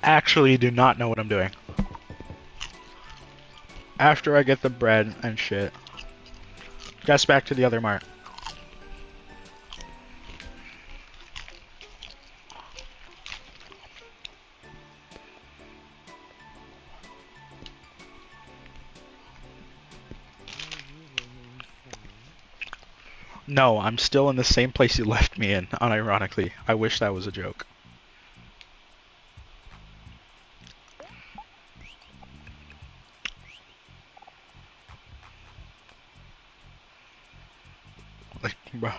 Actually do not know what I'm doing. After I get the bread and shit. Guess back to the other mart. No, I'm still in the same place you left me in, unironically. I wish that was a joke. Like, bro.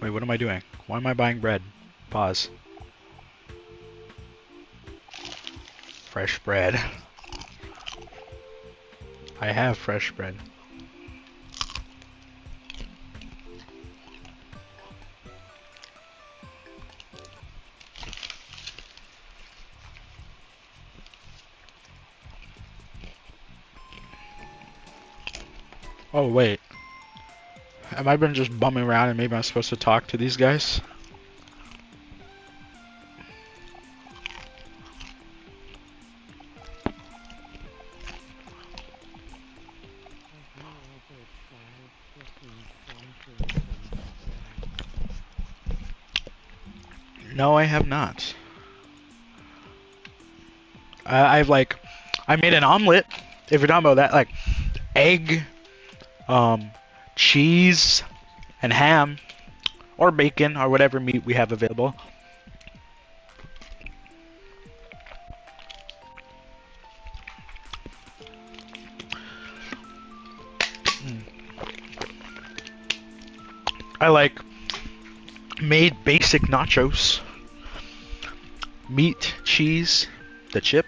Wait, what am I doing? Why am I buying bread? Pause. Fresh bread. I have fresh bread. Oh, wait. Have I been just bumming around and maybe I'm supposed to talk to these guys? No, I have not. I've like, I made an omelet. If you're talking about that, like egg, um, cheese, and ham, or bacon, or whatever meat we have available. I like made basic nachos, meat, cheese, the chip.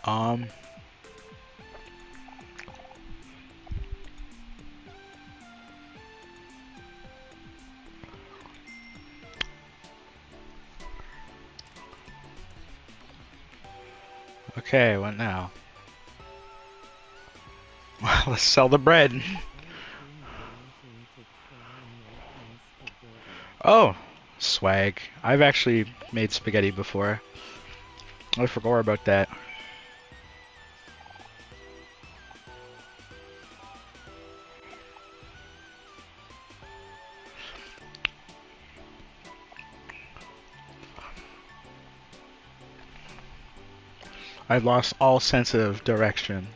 Um, okay, what now? Let's sell the bread. Oh, swag. I've actually made spaghetti before. I forgot about that. I lost all sense of direction.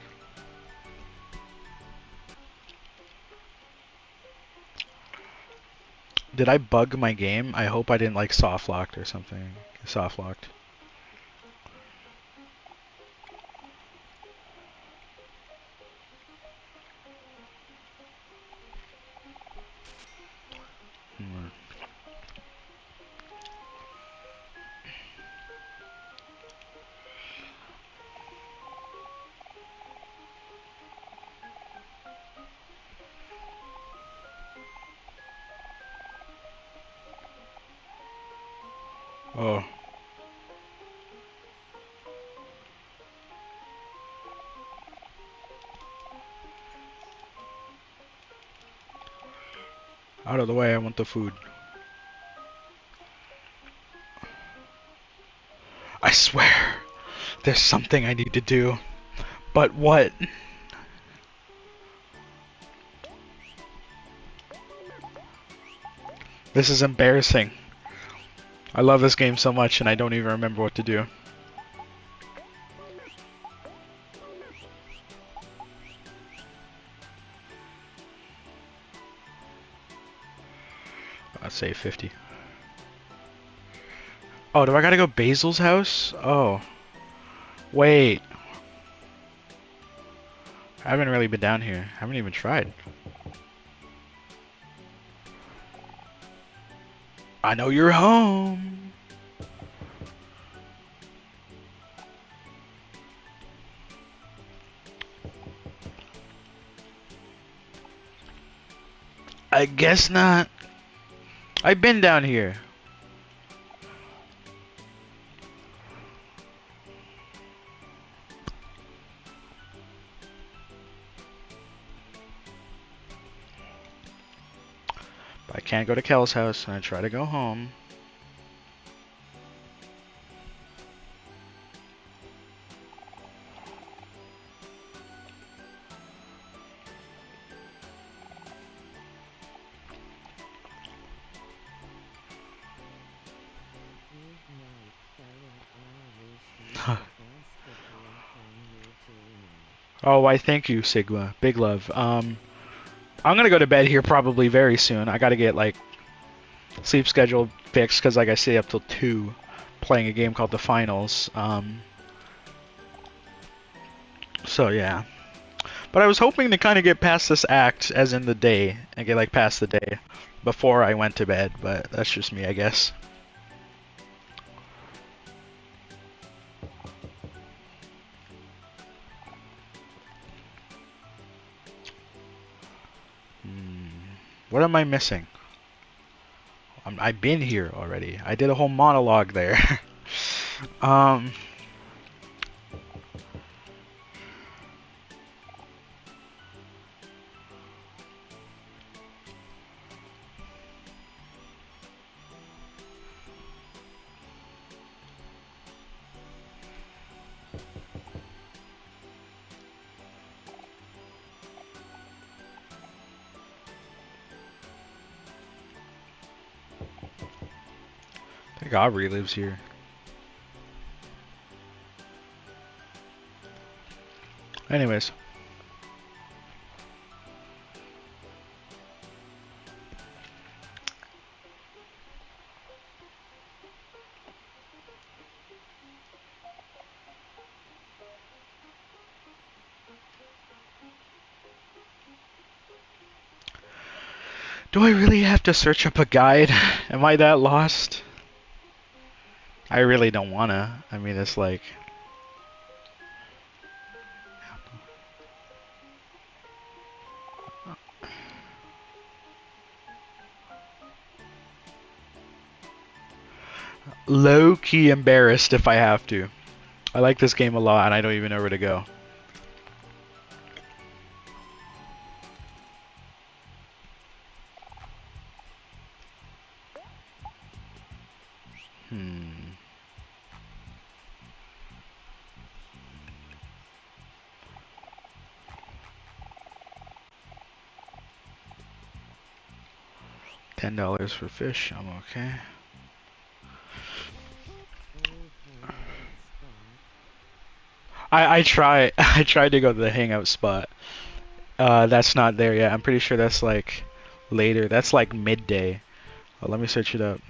Did I bug my game? I hope I didn't like soft locked or something. Soft locked. Hmm. Oh. Out of the way, I want the food. I swear, there's something I need to do. But what? This is embarrassing. I love this game so much and I don't even remember what to do. I'll say 50. Oh, do I gotta go Basil's house? Oh. Wait. I haven't really been down here. I haven't even tried. I know you're home. I guess not. I've been down here. But I can't go to Kel's house and I try to go home. Oh, why thank you, Sigma. Big love. I'm gonna go to bed here probably very soon. I gotta get like sleep schedule fixed because like I stay up till 2 playing a game called The Finals. So yeah. But I was hoping to kind of get past this act as in the day and get like past the day before I went to bed, but that's just me, I guess. What am I missing? I've been here already. I did a whole monologue there. um, I think Aubrey lives here. Anyways. Do I really have to search up a guide? Am I that lost? I really don't wanna. I mean, it's like... low-key embarrassed if I have to. I like this game a lot and I don't even know where to go. $10 for fish, I'm okay. I I tried to go to the hangout spot. That's not there yet. I'm pretty sure that's like later. That's like midday. Let me search it up.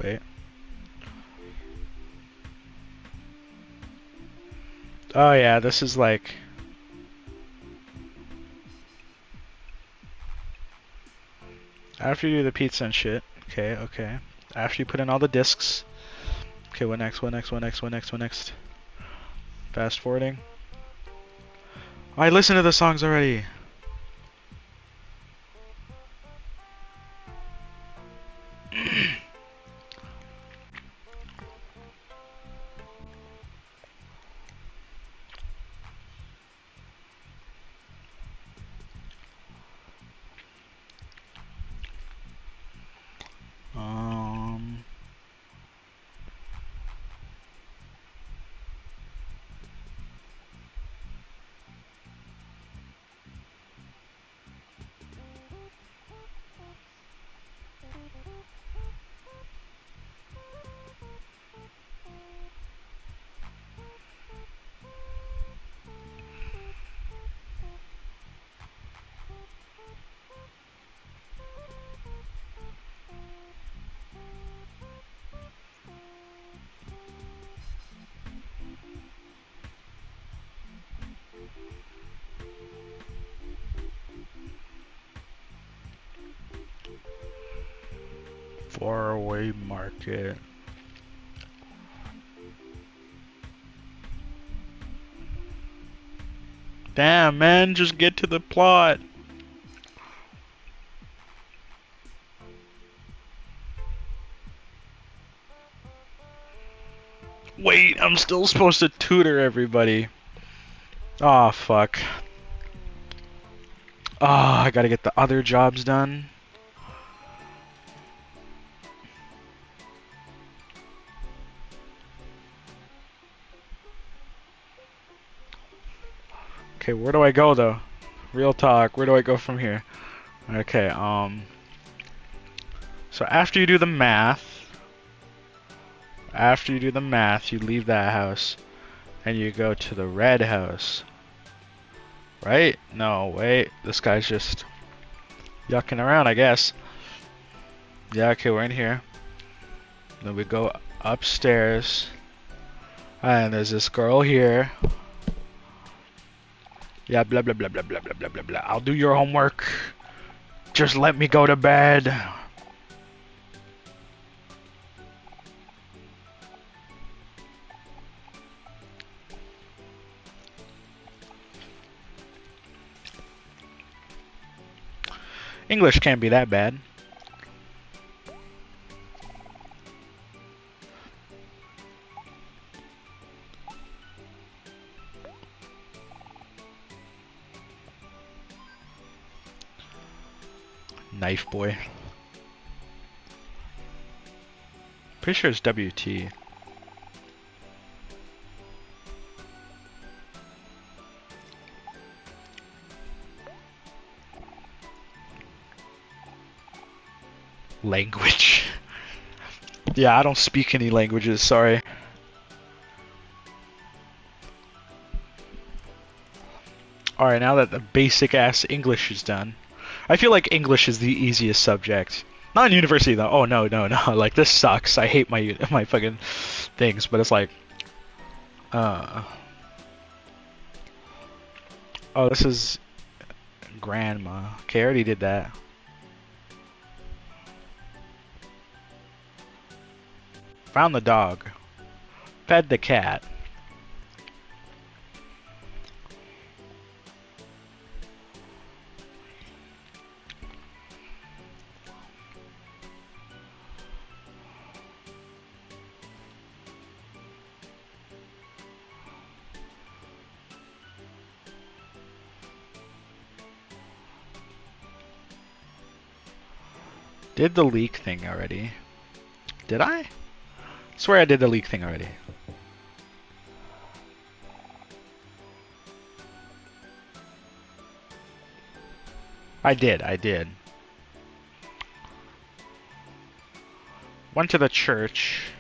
Wait. Oh yeah, this is like... after you do the pizza and shit. Okay, okay. After you put in all the discs. Okay, what next? What next? What next? What next? What next? Fast forwarding. I listened to the songs already. Um... Faraway Market. Damn, man, just get to the plot. Wait, I'm still supposed to tutor everybody. Aw, oh, fuck. Ah, oh, I gotta get the other jobs done. Okay, where do I go though? Real talk, where do I go from here? Okay, so after you do the math, you leave that house and you go to the red house. Right? No, wait, this guy's just yucking around, I guess. Yeah, okay, we're in here. Then we go upstairs. And there's this girl here. Yeah, blah blah blah blah blah blah blah blah blah. I'll do your homework. Just let me go to bed. English can't be that bad. Knife boy. Pretty sure it's WT. Language. Yeah, I don't speak any languages, sorry. Alright, now that the basic ass English is done. I feel like English is the easiest subject. Not in university though. Oh no, no, no. Like this sucks. I hate my fucking things, but it's like oh, this is grandma. Okay, I already did that. Found the dog. Fed the cat. Did the leak thing already. Did I? Swear I did the leak thing already. I did. Went to the church.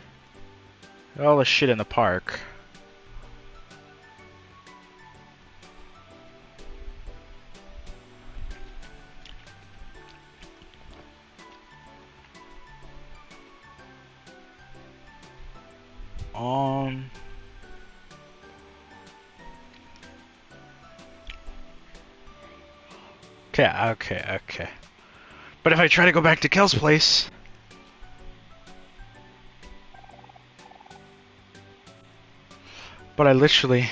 All the shit in the park. Okay. But if I try to go back to Kel's place... But I literally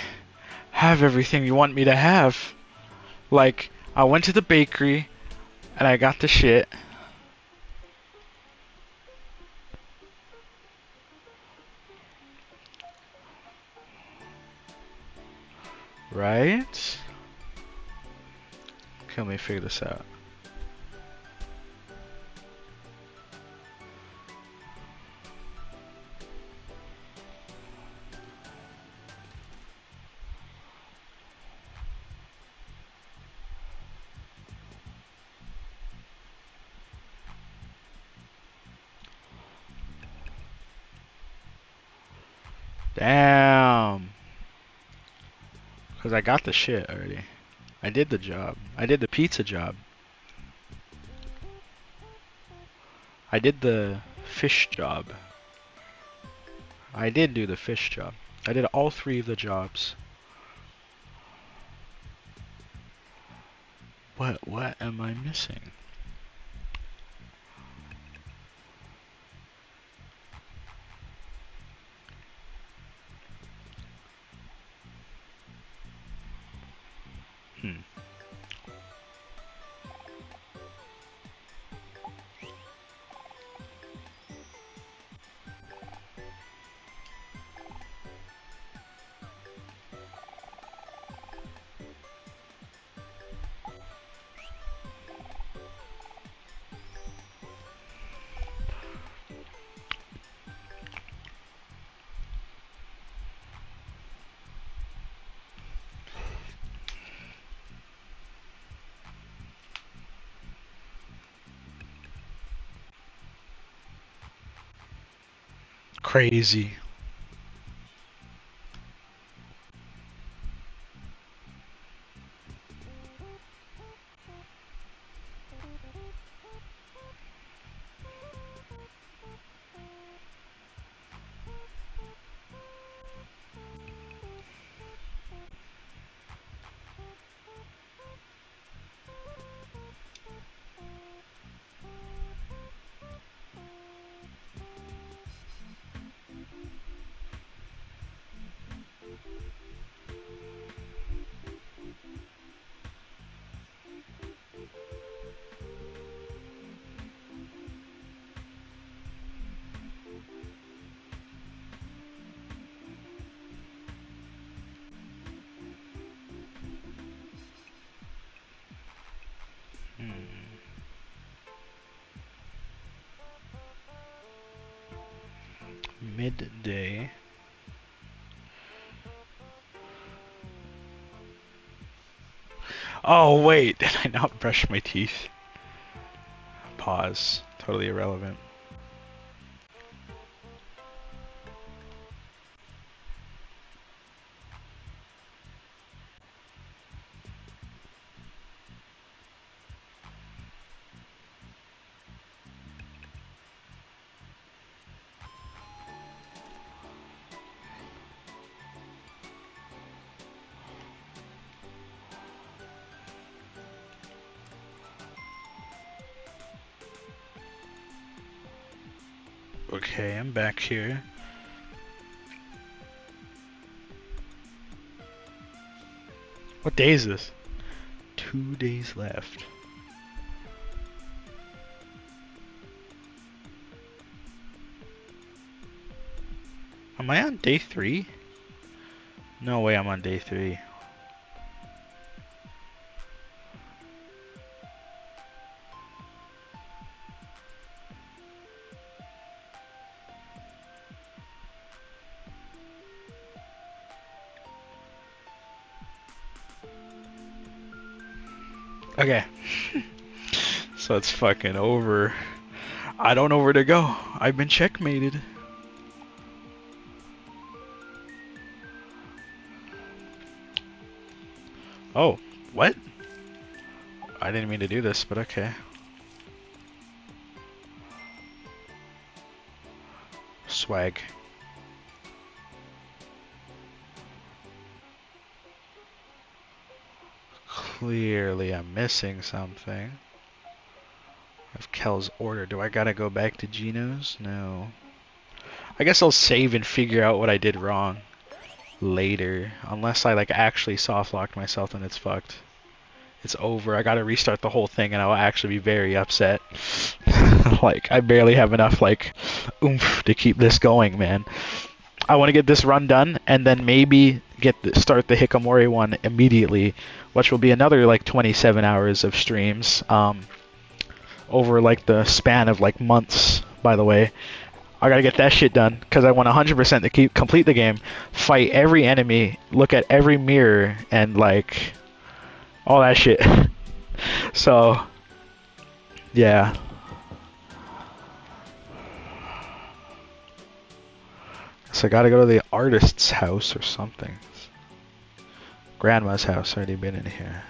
have everything you want me to have. Like, I went to the bakery, and I got the shit. Right? Okay, let me figure this out. Damn. Because I got the shit already. I did the job. I did the pizza job. I did the fish job. I did do the fish job. I did all three of the jobs. What am I missing? Crazy. Midday. Oh wait, did I not brush my teeth? Pause. Totally irrelevant. Okay, I'm back here. What day is this? 2 days left. Am I on day 3? No way I'm on day 3. Okay. So it's fucking over. I don't know where to go. I've been checkmated. Oh, what? I didn't mean to do this, but okay. Swag. Clearly I'm missing something. Of Kel's order. Do I gotta go back to Gino's? No. I guess I'll save and figure out what I did wrong later. Unless I like actually soft locked myself and it's fucked. It's over. I gotta restart the whole thing and I'll actually be very upset. Like, I barely have enough, like, oomph to keep this going, man. I want to get this run done and then maybe start the Hikamori one immediately, which will be another, like, 27 hours of streams, over, like, the span of, like, months, by the way. I gotta get that shit done, because I want 100% to complete the game, fight every enemy, look at every mirror, and, like, all that shit. So, yeah. So I gotta go to the artist's house or something. Grandma's house, already been in here.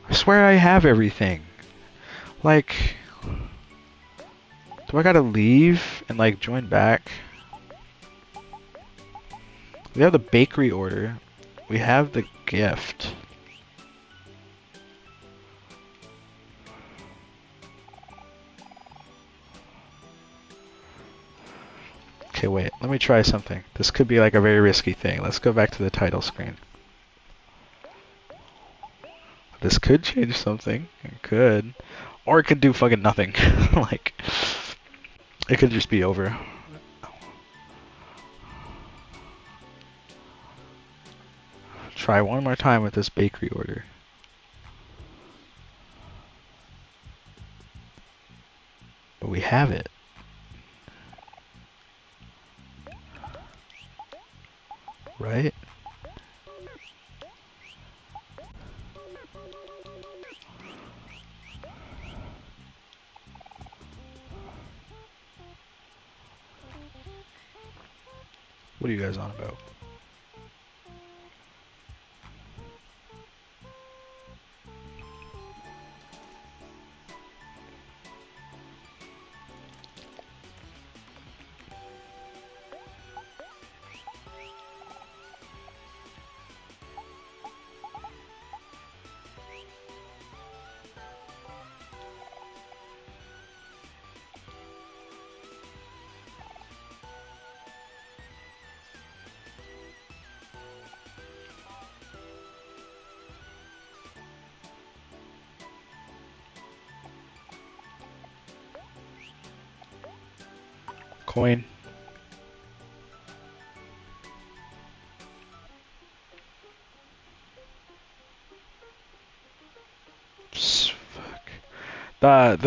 I swear I have everything. Like, do I gotta leave and like join back? We have the bakery order. We have the gift. Okay, wait. Let me try something. This could be like a very risky thing. Let's go back to the title screen. This could change something. It could. Or it could do fucking nothing. Like, it could just be over. Try one more time with this bakery order. But we have it. Right? What are you guys on about? Coin. The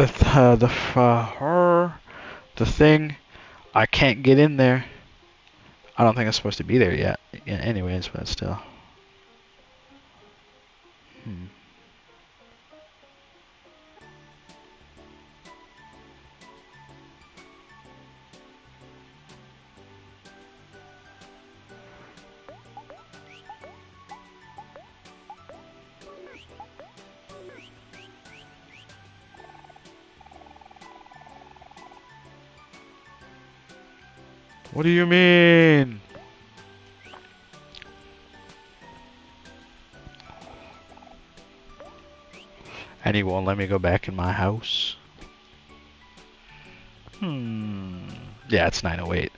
thing. I can't get in there. I don't think I'm supposed to be there yet. Yeah, anyways, but still. Hmm. What do you mean? And he won't let me go back in my house. Yeah, it's 9:08.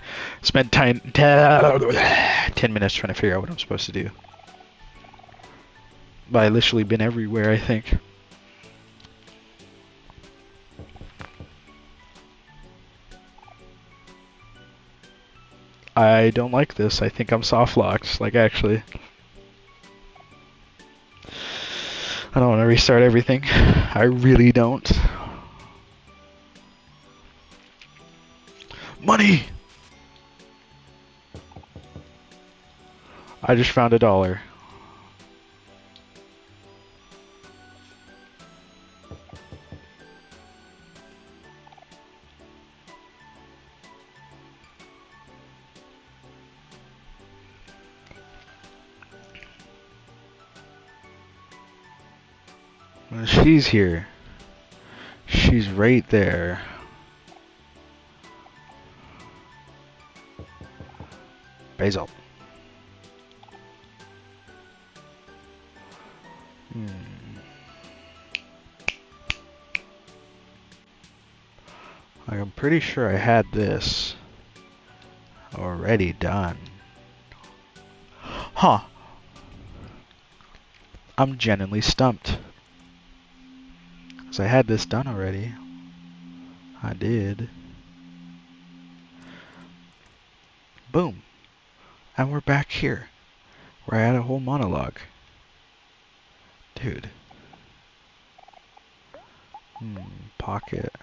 Spent 10 minutes trying to figure out what I'm supposed to do. But I literally been everywhere, I think. I don't like this. I think I'm soft locked. Like, actually. I don't want to restart everything. I really don't. Money! I just found $1. She's here. She's right there. Basil. I'm pretty sure I had this already done. Huh. I'm genuinely stumped. Because I had this done already. I did. Boom. And we're back here. Where I had a whole monologue. Dude. Pocket.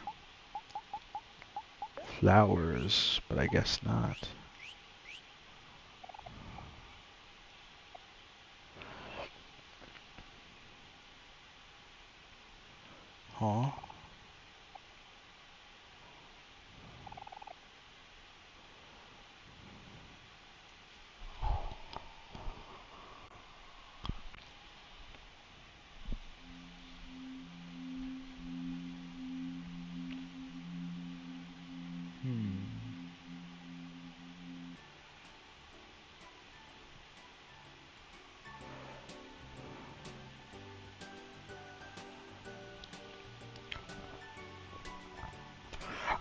Flowers. But I guess not. Huh?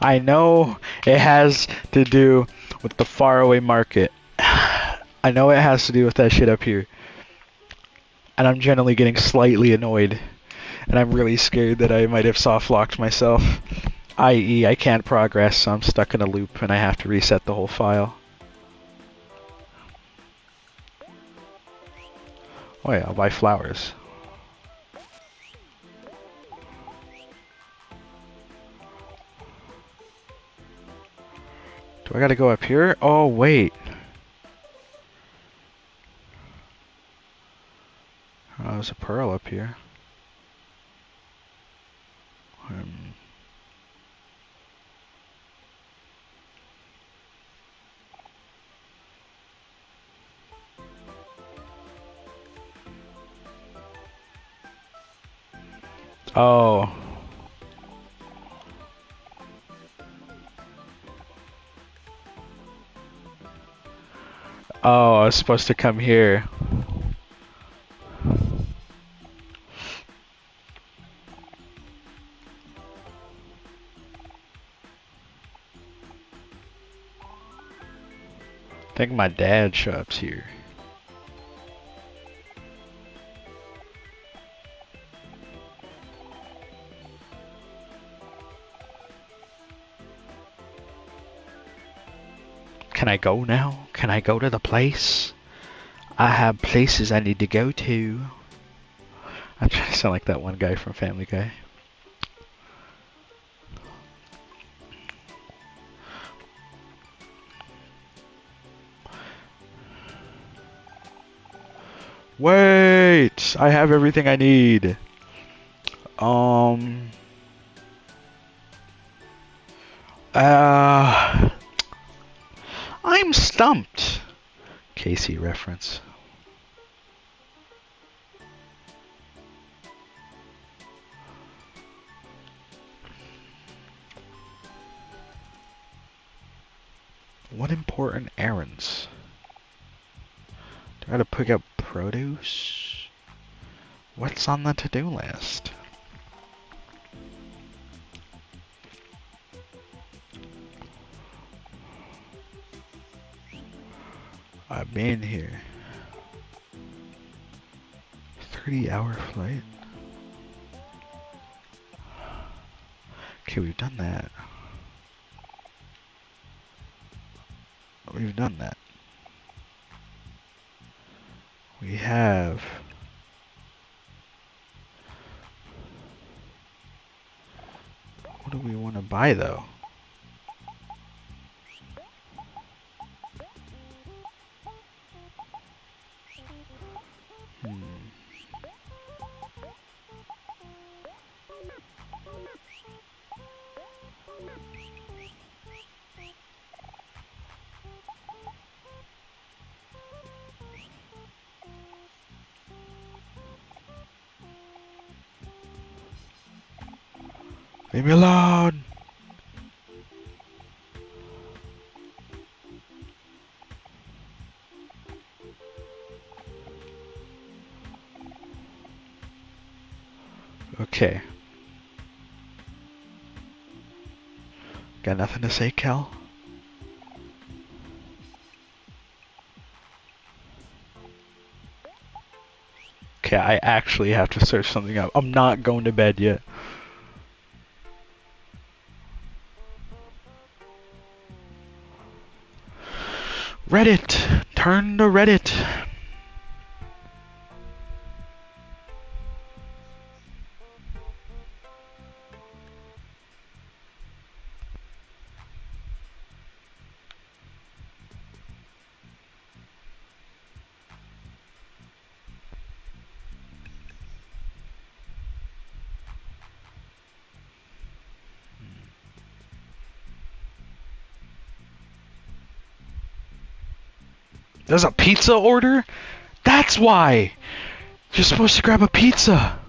I know it has to do with the faraway market. I know it has to do with that shit up here. And I'm generally getting slightly annoyed. And I'm really scared that I might have soft locked myself. I.e., I can't progress, so I'm stuck in a loop and I have to reset the whole file. Oh yeah, I'll buy flowers. Do I gotta go up here? Oh, wait. Oh, there's a pearl up here. Oh. Oh, I was supposed to come here. I think my dad shops here. Can I go now? Can I go to the place? I have places I need to go to. I'm trying to sound like that one guy from Family Guy. Wait! I have everything I need. Um... Uh... I'm stumped. Casey reference. What important errands? Do I gotta pick up produce? What's on the to-do list? I've been here. 30-hour flight. Okay, we've done that. We've done that. We have... What do we want to buy, though? Leave me alone! Okay. Got nothing to say, Kel? Okay, I actually have to search something up. I'm not going to bed yet. Reddit! Turn to Reddit! There's a pizza order? That's why! You're supposed to grab a pizza!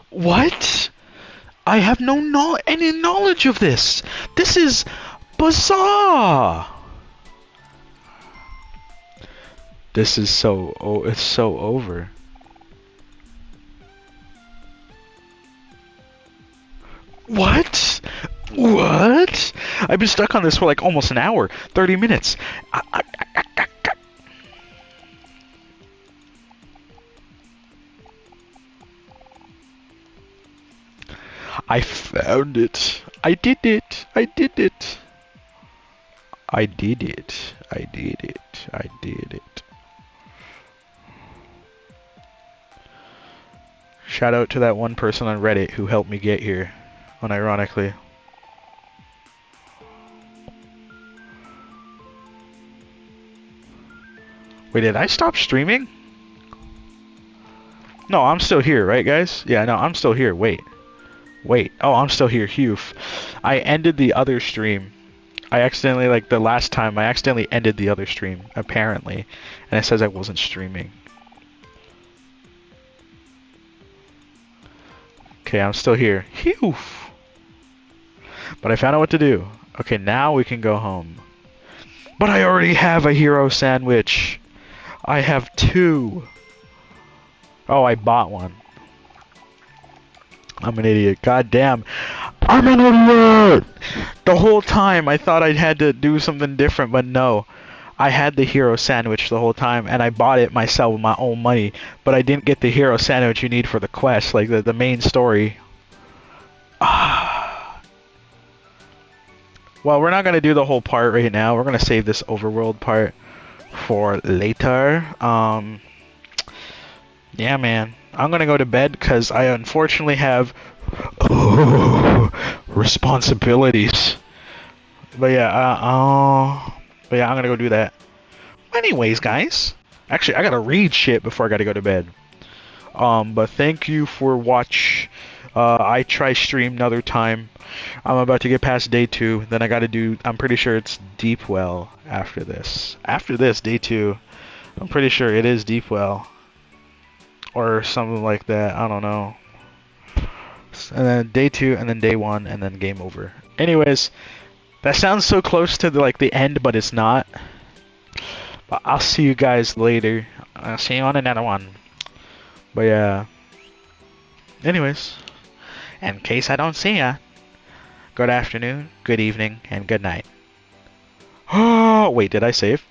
What? I have any knowledge of this! This is bizarre! This is it's so over. What? What? I've been stuck on this for like almost an hour, 30 minutes. I found it. I did it. I did it. I did it. I did it. I did it. Shout out to that one person on Reddit who helped me get here, unironically. Wait, did I stop streaming? No, I'm still here, right, guys? Yeah, no, I'm still here. Wait. Oh, I'm still here. Phew. I ended the other stream. I accidentally, like, the last time, I accidentally ended the other stream, apparently. And it says I wasn't streaming. Okay, I'm still here. Phew. But I found out what to do. Okay, now we can go home. But I already have a hero sandwich. I have 2. Oh, I bought one. I'm an idiot. God damn. I'm an idiot! The whole time I thought I had to do something different, but no. I had the hero sandwich the whole time, and I bought it myself with my own money, but I didn't get the hero sandwich you need for the quest, like the main story. Well, we're not going to do the whole part right now. We're going to save this overworld part for later. Yeah, man. I'm going to go to bed because I unfortunately have responsibilities. But yeah, I'm going to go do that. Anyways, guys, Actually, I gotta read shit before I gotta go to bed. But thank you for watch. I try stream another time. I'm about to get past day 2. Then I gotta do. I'm pretty sure it's Deep Well after this. After this, day 2. I'm pretty sure it is Deep Well or something like that. I don't know. And then day 2, and then day 1, and then game over. Anyways, that sounds so close to the end, but it's not. But I'll see you guys later. I'll see you on another one. But yeah. Anyways, in case I don't see ya, good afternoon, good evening, and good night. Oh, wait, did I save?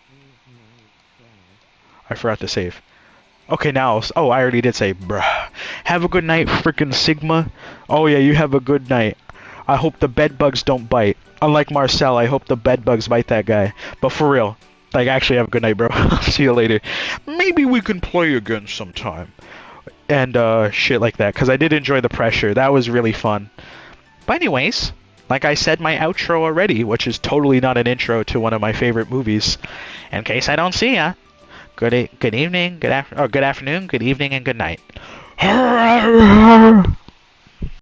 I forgot to save. Okay, now, oh, I already did say, bruh. Have a good night, freaking Sigma. Oh yeah, you have a good night. I hope the bed bugs don't bite. Unlike Marcel, I hope the bed bugs bite that guy. But for real, actually have a good night, bro. See you later. Maybe we can play again sometime. And, shit like that, because I did enjoy the pressure. That was really fun. But anyways, like I said my outro already, which is totally not an intro to one of my favorite movies. In case I don't see ya, good evening, good afternoon, good evening, and good night.